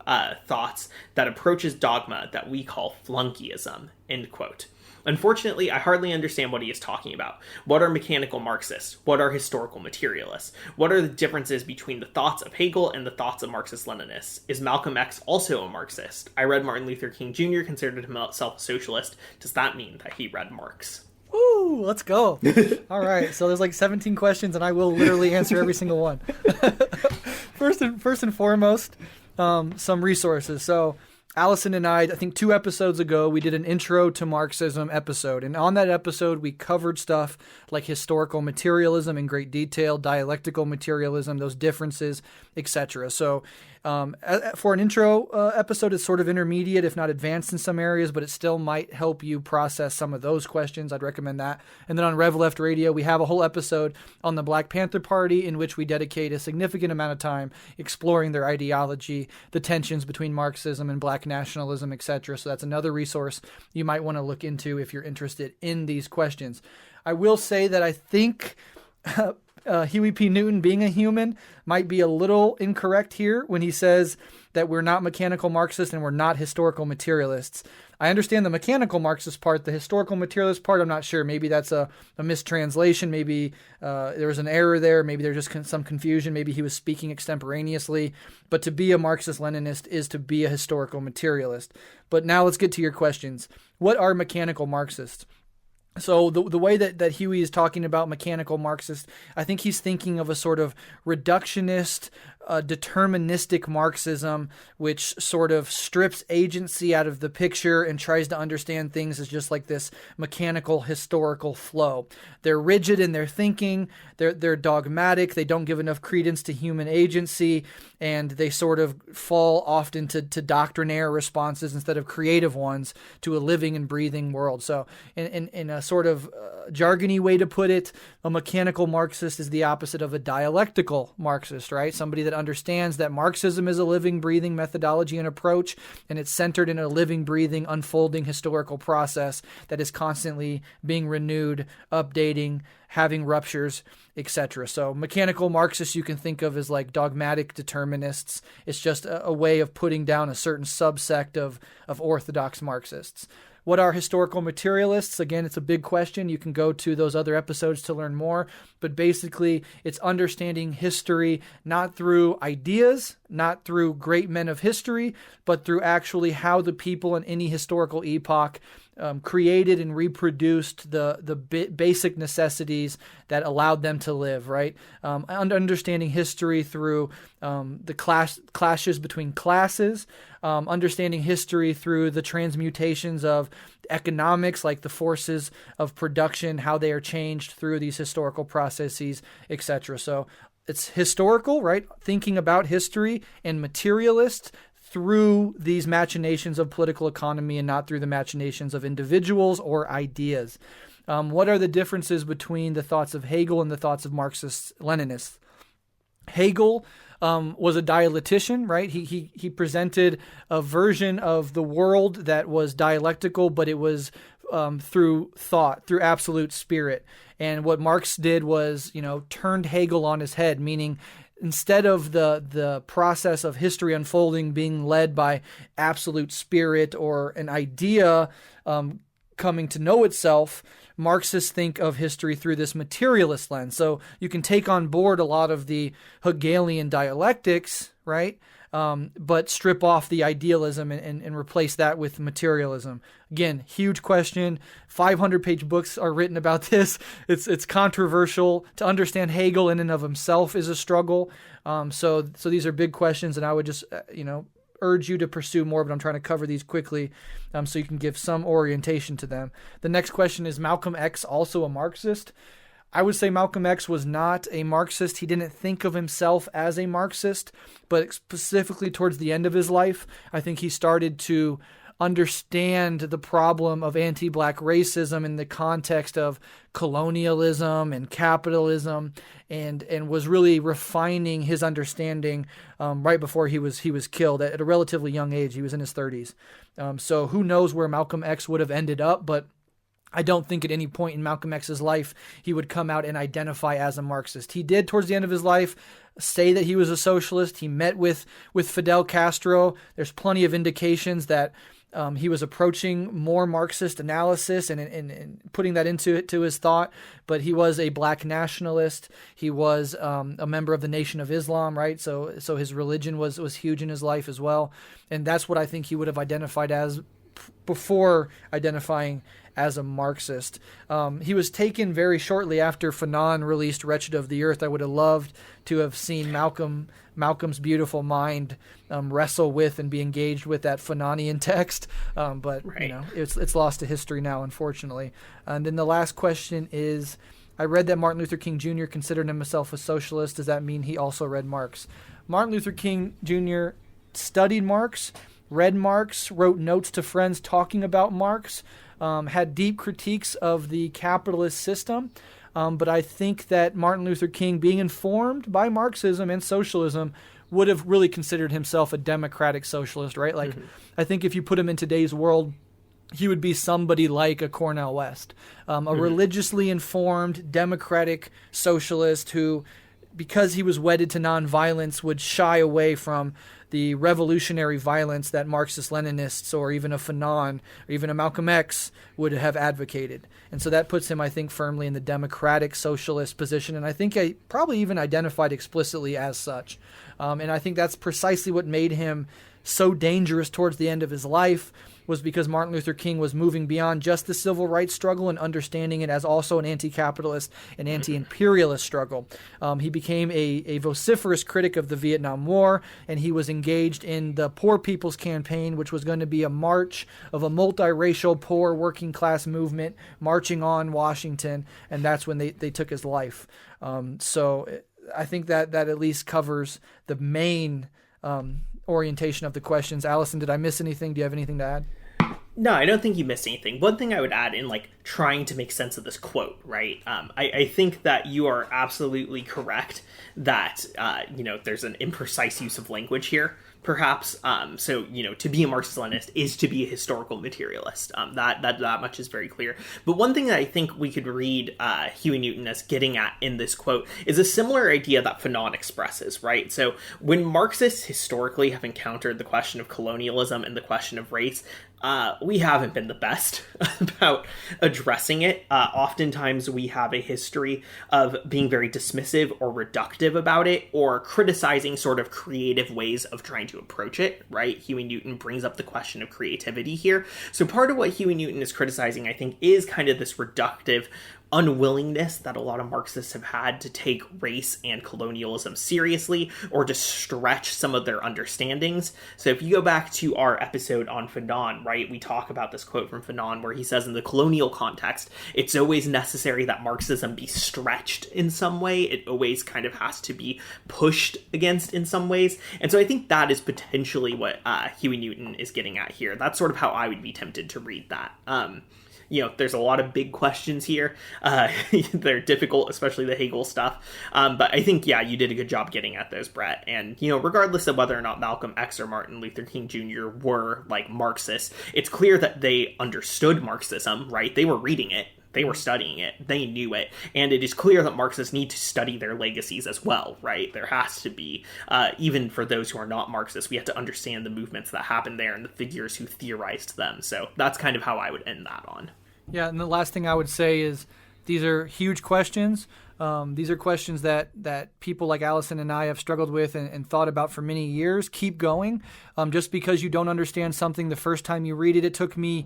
[SPEAKER 2] thoughts that approaches dogma that we call flunkyism. End quote. Unfortunately, I hardly understand what he is talking about. What are mechanical Marxists? What are historical materialists? What are the differences between the thoughts of Hegel and the thoughts of Marxist-Leninists? Is Malcolm X also a Marxist? I read Martin Luther King Jr., considered himself a socialist. Does that mean that he read Marx?
[SPEAKER 1] Woo, let's go. All right, so there's like 17 questions, and I will literally answer every single one. first and foremost, some resources. So Alyson and I think 2 episodes ago, we did an intro to Marxism episode. And on that episode, we covered stuff like historical materialism in great detail, dialectical materialism, those differences, etc. So for an intro episode, it's sort of intermediate, if not advanced in some areas, but it still might help you process some of those questions. I'd recommend that. And then on Rev Left Radio, we have a whole episode on the Black Panther Party in which we dedicate a significant amount of time exploring their ideology, the tensions between Marxism and Black nationalism, etc. So that's another resource you might want to look into if you're interested in these questions. I will say that I think Huey P. Newton, being a human, might be a little incorrect here when he says that we're not mechanical Marxists and we're not historical materialists. I understand the mechanical Marxist part. The historical materialist part, I'm not sure. Maybe that's a mistranslation. Maybe there was an error there. Maybe there's just some confusion. Maybe he was speaking extemporaneously. But to be a Marxist-Leninist is to be a historical materialist. But now let's get to your questions. What are mechanical Marxists? So the way that Huey is talking about mechanical Marxist, I think he's thinking of a sort of reductionist, deterministic Marxism, which sort of strips agency out of the picture and tries to understand things as just like this mechanical historical flow. They're rigid in their thinking, they're dogmatic, they don't give enough credence to human agency, and they sort of fall often to doctrinaire responses instead of creative ones to a living and breathing world. So in a sort of jargony way to put it, a mechanical Marxist is the opposite of a dialectical Marxist, right? Somebody that understands that Marxism is a living, breathing methodology and approach, and it's centered in a living, breathing, unfolding historical process that is constantly being renewed, updating, having ruptures, etc. So mechanical Marxists you can think of as like dogmatic determinists. It's just a way of putting down a certain subsect of orthodox Marxists. What are historical materialists? Again, it's a big question. You can go to those other episodes to learn more. But basically, it's understanding history not through ideas, not through great men of history, but through actually how the people in any historical epoch created and reproduced the basic necessities that allowed them to live, right? Understanding history through the clashes between classes, understanding history through the transmutations of economics, like the forces of production, how they are changed through these historical processes, etc. So it's historical, right? Thinking about history, and materialist through these machinations of political economy and not through the machinations of individuals or ideas. What are the differences between the thoughts of Hegel and the thoughts of Marxist-Leninists? Hegel was a dialectician, right? He presented a version of the world that was dialectical, but it was through thought, through absolute spirit. And what Marx did was, turned Hegel on his head, meaning instead of the process of history unfolding being led by absolute spirit or an idea coming to know itself, Marxists think of history through this materialist lens. So you can take on board a lot of the Hegelian dialectics, right? But strip off the idealism and replace that with materialism. Again, huge question. 500-page books are written about this. It's controversial. To understand Hegel in and of himself is a struggle. So these are big questions, and I would just urge you to pursue more, but I'm trying to cover these quickly so you can give some orientation to them. The next question is Malcolm X also a Marxist? I would say Malcolm X was not a Marxist. He didn't think of himself as a Marxist, but specifically towards the end of his life, I think he started to understand the problem of anti-black racism in the context of colonialism and capitalism, and was really refining his understanding right before he was killed at a relatively young age. He was in his 30s. So who knows where Malcolm X would have ended up, but I don't think at any point in Malcolm X's life he would come out and identify as a Marxist. He did, towards the end of his life, say that he was a socialist. He met with Fidel Castro. There's plenty of indications that he was approaching more Marxist analysis and putting that into his thought. But he was a black nationalist. He was a member of the Nation of Islam, right? So his religion was huge in his life as well. And that's what I think he would have identified as before identifying as a Marxist. He was taken very shortly after Fanon released Wretched of the Earth. I would have loved to have seen Malcolm's beautiful mind wrestle with and be engaged with that Fanonian text, but
[SPEAKER 2] right.
[SPEAKER 1] It's lost to history now, unfortunately. And then the last question is, I read that Martin Luther King Jr. considered himself a socialist. Does that mean he also read Marx? Martin Luther King Jr. studied Marx, read Marx, wrote notes to friends talking about Marx, had deep critiques of the capitalist system. But I think that Martin Luther King, being informed by Marxism and socialism, would have really considered himself a democratic socialist, right? Like, I think if you put him in today's world, he would be somebody like a Cornel West, a religiously informed, democratic socialist who, because he was wedded to nonviolence, would shy away from the revolutionary violence that Marxist-Leninists or even a Fanon or even a Malcolm X would have advocated. And so that puts him, I think, firmly in the democratic socialist position, and I think I probably even identified explicitly as such. And I think that's precisely what made him so dangerous towards the end of his life, was because Martin Luther King was moving beyond just the civil rights struggle and understanding it as also an anti-capitalist and anti-imperialist struggle. He became a vociferous critic of the Vietnam War, and he was engaged in the Poor People's Campaign, which was going to be a march of a multiracial, poor, working-class movement marching on Washington, and that's when they took his life. So I think that at least covers the main orientation of the questions. Alyson, did I miss anything? Do you have anything to add?
[SPEAKER 2] No, I don't think you missed anything. One thing I would add in trying to make sense of this quote, right? I think that you are absolutely correct that there's an imprecise use of language here, perhaps. So to be a Marxist-Leninist is to be a historical materialist. That much is very clear. But one thing that I think we could read Huey Newton as getting at in this quote is a similar idea that Fanon expresses, right? So when Marxists historically have encountered the question of colonialism and the question of race, we haven't been the best about addressing it. Oftentimes we have a history of being very dismissive or reductive about it, or criticizing sort of creative ways of trying to approach it, right? Huey Newton brings up the question of creativity here. So part of what Huey Newton is criticizing, I think, is kind of this reductive unwillingness that a lot of Marxists have had to take race and colonialism seriously, or to stretch some of their understandings. So if you go back to our episode on Fanon, right, we talk about this quote from Fanon where he says, in the colonial context, it's always necessary that Marxism be stretched in some way. It always kind of has to be pushed against in some ways. And so I think that is potentially what Huey Newton is getting at here. That's sort of how I would be tempted to read that. There's a lot of big questions here. They're difficult, especially the Hegel stuff. But I think, you did a good job getting at those, Breht. And, regardless of whether or not Malcolm X or Martin Luther King Jr. were Marxists, it's clear that they understood Marxism, right? They were reading it. They were studying it. They knew it. And it is clear that Marxists need to study their legacies as well, right? There has to be, even for those who are not Marxists, we have to understand the movements that happened there and the figures who theorized them. So that's kind of how I would end that on.
[SPEAKER 1] Yeah, and the last thing I would say is these are huge questions. These are questions that people like Alyson and I have struggled with and thought about for many years. Keep going. Just because you don't understand something the first time you read it, it took me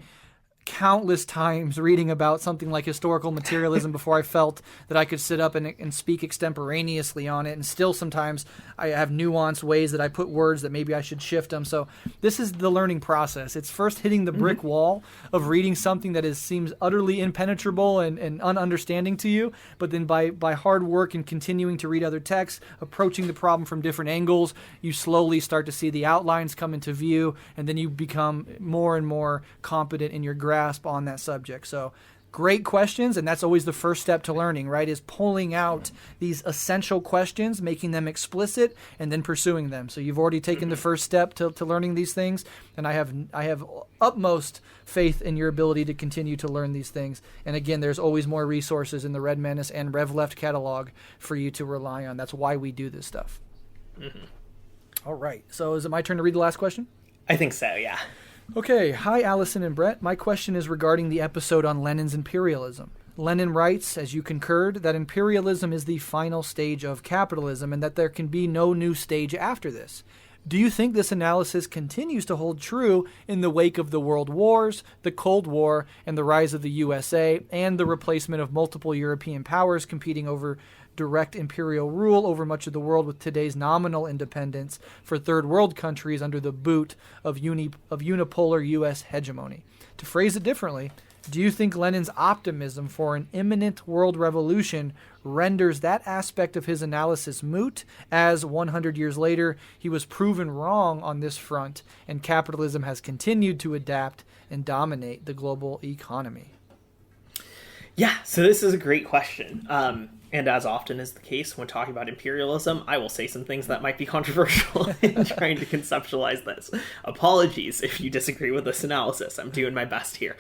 [SPEAKER 1] countless times reading about something like historical materialism before I felt that I could sit up and speak extemporaneously on it. And still sometimes I have nuanced ways that I put words that maybe I should shift them. So this is the learning process. It's first hitting the brick wall of reading something that seems utterly impenetrable and ununderstanding to you. But then by hard work and continuing to read other texts, approaching the problem from different angles, you slowly start to see the outlines come into view, and then you become more and more competent in your grasp on that subject. So great questions, and that's always the first step to learning, right, is pulling out these essential questions, making them explicit, and then pursuing them. So you've already taken the first step to learning these things, and I have utmost faith in your ability to continue to learn these things. And again, there's always more resources in the Red Menace and Rev Left catalog for you to rely on. That's why we do this stuff. All right, so is it my turn to read the last question?
[SPEAKER 2] I think so, yeah.
[SPEAKER 1] Okay, hi Alyson and Breht. My question is regarding the episode on Lenin's imperialism. Lenin writes, as you concurred, that imperialism is the final stage of capitalism and that there can be no new stage after this. Do you think this analysis continues to hold true in the wake of the World Wars, the Cold War, and the rise of the USA, and the replacement of multiple European powers competing over direct imperial rule over much of the world with today's nominal independence for third world countries under the boot of unipolar U.S. hegemony? To phrase it differently, do you think Lenin's optimism for an imminent world revolution renders that aspect of his analysis moot, as 100 years later he was proven wrong on this front and capitalism has continued to adapt and dominate the global economy?
[SPEAKER 2] Yeah, so this is a great question. And as often is the case when talking about imperialism, I will say some things that might be controversial in trying to conceptualize this. Apologies if you disagree with this analysis. I'm doing my best here.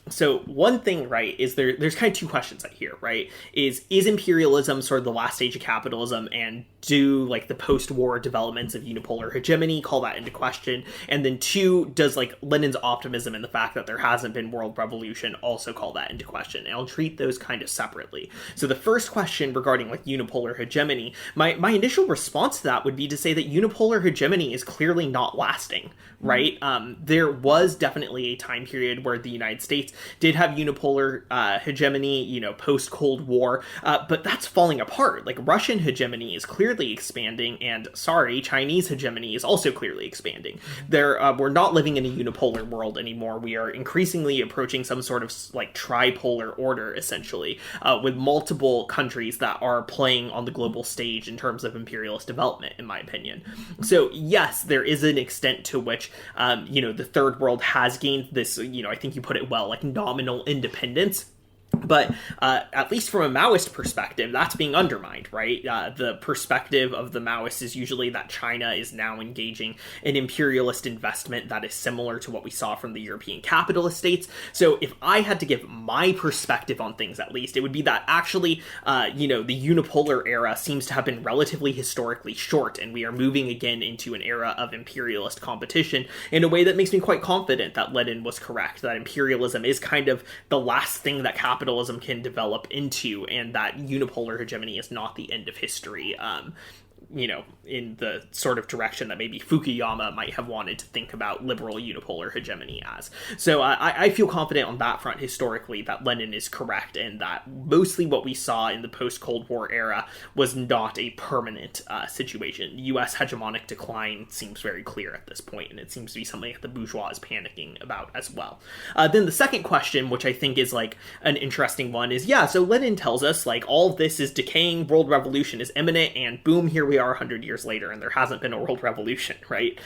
[SPEAKER 2] So one thing, right, is there's kind of two questions here, right? Is imperialism sort of the last stage of capitalism, and do like the post-war developments of unipolar hegemony call that into question? And then two, does like Lenin's optimism and the fact that there hasn't been world revolution also call that into question? And I'll treat those kind of separately. So the first question regarding like unipolar hegemony, my initial response to that would be to say that unipolar hegemony is clearly not lasting, right? There was definitely a time period where the United States did have unipolar hegemony, post-Cold War, but that's falling apart. Like Russian hegemony is clearly expanding, and Chinese hegemony is also clearly expanding. We're not living in a unipolar world anymore. We are increasingly approaching some sort of like tripolar order, essentially, with multiple countries that are playing on the global stage in terms of imperialist development, in my opinion. So yes, there is an extent to which, the third world has gained this, I think you put it well, like nominal independence. But at least from a Maoist perspective, that's being undermined, right? The perspective of the Maoists is usually that China is now engaging in imperialist investment that is similar to what we saw from the European capitalist states. So if I had to give my perspective on things, at least, it would be that actually, the unipolar era seems to have been relatively historically short, and we are moving again into an era of imperialist competition in a way that makes me quite confident that Lenin was correct, that imperialism is kind of the last thing that capitalism can develop into, and that unipolar hegemony is not the end of history. In the sort of direction that maybe Fukuyama might have wanted to think about liberal unipolar hegemony as. So I feel confident on that front historically that Lenin is correct, and that mostly what we saw in the post-Cold War era was not a permanent situation. U.S. hegemonic decline seems very clear at this point, and it seems to be something that the bourgeois is panicking about as well. Then the second question, which I think is like an interesting one, is so Lenin tells us like all of this is decaying, world revolution is imminent, and boom, here we are 100 years later, and there hasn't been a world revolution, right?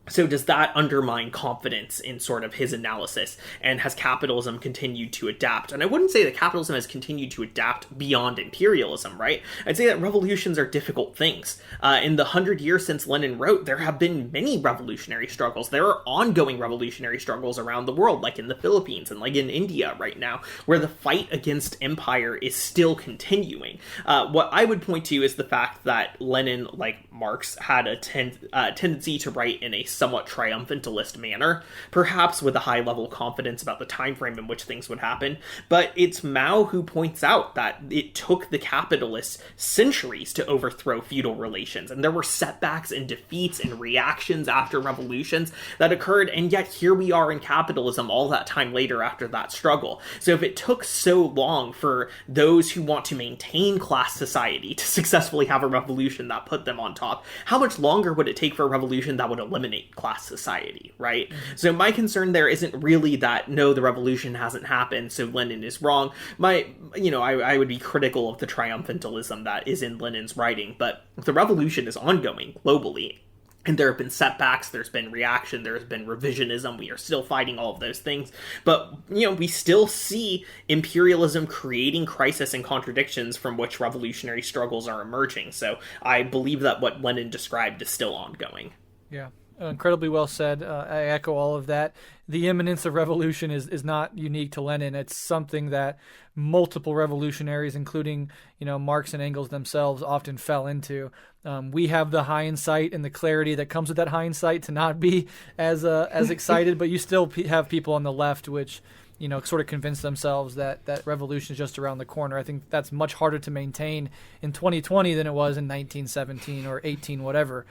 [SPEAKER 2] So does that undermine confidence in sort of his analysis? And has capitalism continued to adapt? And I wouldn't say that capitalism has continued to adapt beyond imperialism, right? I'd say that revolutions are difficult things. In the 100 years since Lenin wrote, there have been many revolutionary struggles. There are ongoing revolutionary struggles around the world, like in the Philippines and like in India right now, where the fight against empire is still continuing. What I would point to is the fact that Lenin, like Marx, had a tendency to write in a somewhat triumphalist manner, perhaps with a high level of confidence about the time frame in which things would happen. But it's Mao who points out that it took the capitalists centuries to overthrow feudal relations, and there were setbacks and defeats and reactions after revolutions that occurred, and yet here we are in capitalism all that time later after that struggle. So if it took so long for those who want to maintain class society to successfully have a revolution that put them on top, how much longer would it take for a revolution that would eliminate class society, right? Mm-hmm. So my concern there isn't really that, no, the revolution hasn't happened, so Lenin is wrong. I would be critical of the triumphantalism that is in Lenin's writing, but the revolution is ongoing globally. And there have been setbacks, there's been reaction, there's been revisionism, we are still fighting all of those things. But, we still see imperialism creating crisis and contradictions from which revolutionary struggles are emerging. So I believe that what Lenin described is still ongoing.
[SPEAKER 1] Yeah. Incredibly well said. I echo all of that. The imminence of revolution is not unique to Lenin. It's something that multiple revolutionaries, including Marx and Engels themselves, often fell into. We have the hindsight and the clarity that comes with that hindsight to not be as excited, but you still have people on the left which sort of convince themselves that revolution is just around the corner. I think that's much harder to maintain in 2020 than it was in 1917 or 18, whatever.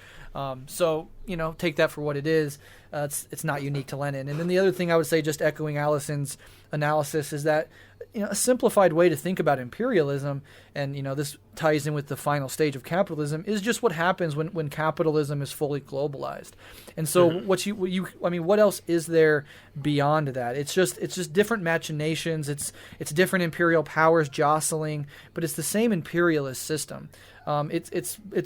[SPEAKER 1] So take that for what it is. It's not unique to Lenin. And then the other thing I would say, just echoing Alyson's analysis, is that a simplified way to think about imperialism, and this ties in with the final stage of capitalism, is just what happens when capitalism is fully globalized. And so what else is there beyond that? It's just different machinations. It's different imperial powers jostling, but it's the same imperialist system. It's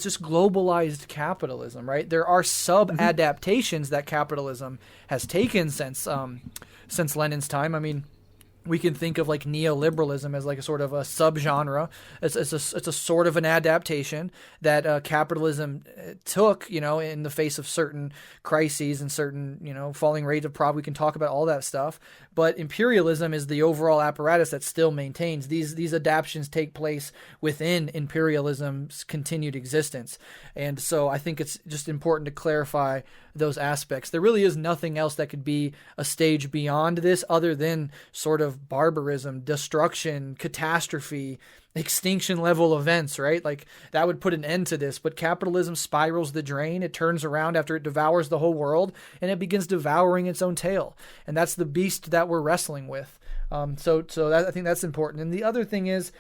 [SPEAKER 1] just globalized capitalism, right? There are sub-adaptations that capitalism has taken since Lenin's time. I mean, we can think of like neoliberalism as like a sort of a subgenre. It's a sort of an adaptation that capitalism took, in the face of certain crises and certain, falling rates of profit. We can talk about all that stuff. But imperialism is the overall apparatus that still maintains. These adaptations take place within imperialism's continued existence. And so I think it's just important to clarify those aspects. There really is nothing else that could be a stage beyond this other than sort of barbarism, destruction, catastrophe, extinction level events, right? Like that would put an end to this. But capitalism spirals the drain. It turns around after it devours the whole world, and it begins devouring its own tail. And that's the beast that we're wrestling with. So that, I think that's important. And the other thing is,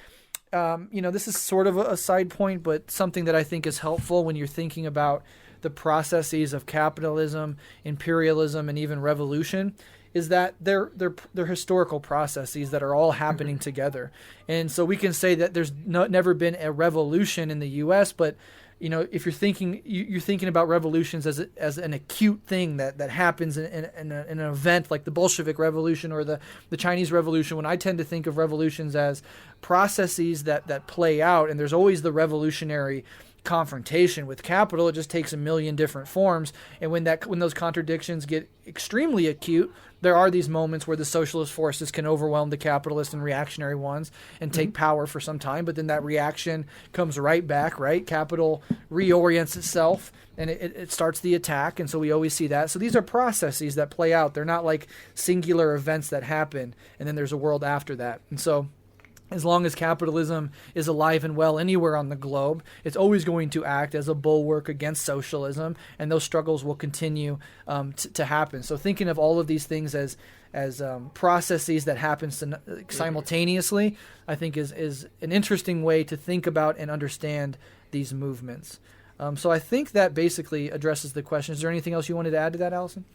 [SPEAKER 1] this is sort of a side point, but something that I think is helpful when you're thinking about the processes of capitalism, imperialism, and even revolution, is that they're historical processes that are all happening together. And so we can say that there's never been a revolution in the U.S., but if you're thinking about revolutions as an acute thing that happens in an event like the Bolshevik Revolution or the Chinese Revolution, when I tend to think of revolutions as processes that play out, and there's always the revolutionary confrontation with capital. It just takes a million different forms, and when those contradictions get extremely acute, there are these moments where the socialist forces can overwhelm the capitalist and reactionary ones and take power for some time, but then that reaction comes right back, right? Capital reorients itself and it starts the attack, and so we always see that. So these are processes that play out. They're not like singular events that happen and then there's a world after that. And so as long as capitalism is alive and well anywhere on the globe, it's always going to act as a bulwark against socialism, and those struggles will continue to happen. So thinking of all of these things as processes that happen simultaneously, I think is an interesting way to think about and understand these movements. So I think that basically addresses the question. Is there anything else you wanted to add to that, Alyson?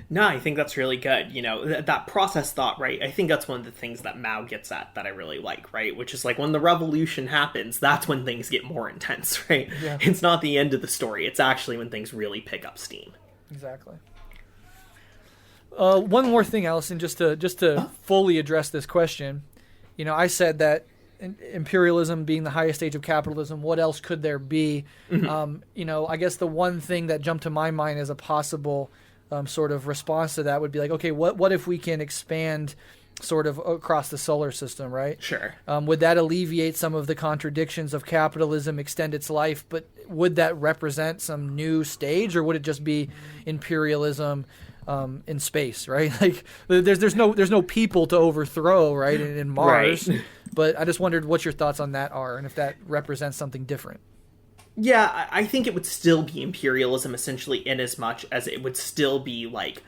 [SPEAKER 2] No, I think that's really good. That process thought, right? I think that's one of the things that Mao gets at that I really like, right? Which is like when the revolution happens, that's when things get more intense, right? Yeah. It's not the end of the story. It's actually when things really pick up steam.
[SPEAKER 1] Exactly. One more thing, Alyson, just to fully address this question. I said that imperialism being the highest stage of capitalism, what else could there be? I guess the one thing that jumped to my mind as a possible sort of response to that would be like, okay, what if we can expand sort of across the solar system, right?
[SPEAKER 2] Sure.
[SPEAKER 1] Would that alleviate some of the contradictions of capitalism, extend its life, but would that represent some new stage, or would it just be imperialism in space, right? Like there's no people to overthrow, right, in Mars. Right. But I just wondered what your thoughts on that are, and if that represents something different.
[SPEAKER 2] Yeah, I think it would still be imperialism, essentially, in as much as it would still be, like,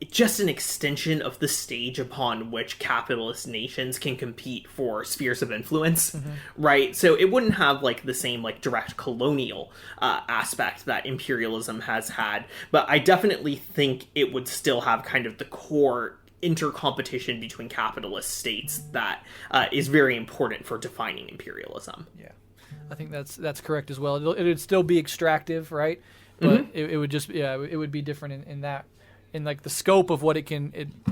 [SPEAKER 2] just an extension of the stage upon which capitalist nations can compete for spheres of influence, right? So it wouldn't have, like, the same, like, direct colonial aspect that imperialism has had, but I definitely think it would still have kind of the core intercompetition between capitalist states that is very important for defining imperialism.
[SPEAKER 1] Yeah. I think that's correct as well. It would still be extractive, right? But it would just it would be different in that, in like the scope of what it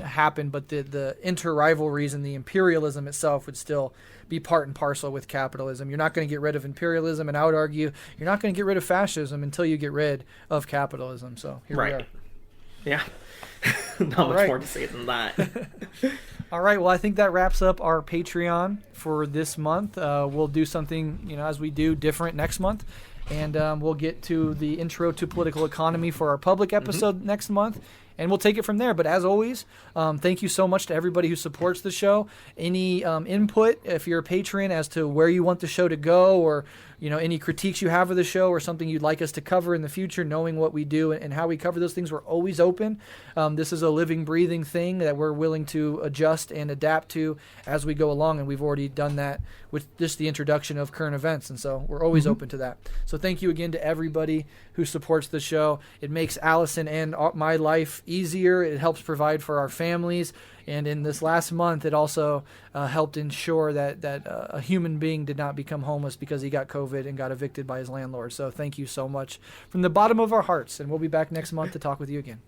[SPEAKER 1] happen. But the inter-rivalries and the imperialism itself would still be part and parcel with capitalism. You're not going to get rid of imperialism, and I would argue you're not going to get rid of fascism until you get rid of capitalism. So here we are.
[SPEAKER 2] Yeah. Not much
[SPEAKER 1] right.
[SPEAKER 2] more to say than that.
[SPEAKER 1] All right. Well, I think that wraps up our Patreon for this month. We'll do something, as we do, different next month. And we'll get to the Intro to Political Economy for our public episode next month. And we'll take it from there. But as always, thank you so much to everybody who supports the show. Any input, if you're a patron, as to where you want the show to go, or any critiques you have of the show, or something you'd like us to cover in the future, knowing what we do and how we cover those things, we're always open. This is a living, breathing thing that we're willing to adjust and adapt to as we go along. And we've already done that with just the introduction of current events. And so we're always open to that. So thank you again to everybody who supports the show. It makes Alyson and my life easier. It helps provide for our families. And in this last month, it also helped ensure that a human being did not become homeless because he got COVID and got evicted by his landlord. So thank you so much from the bottom of our hearts. And we'll be back next month to talk with you again.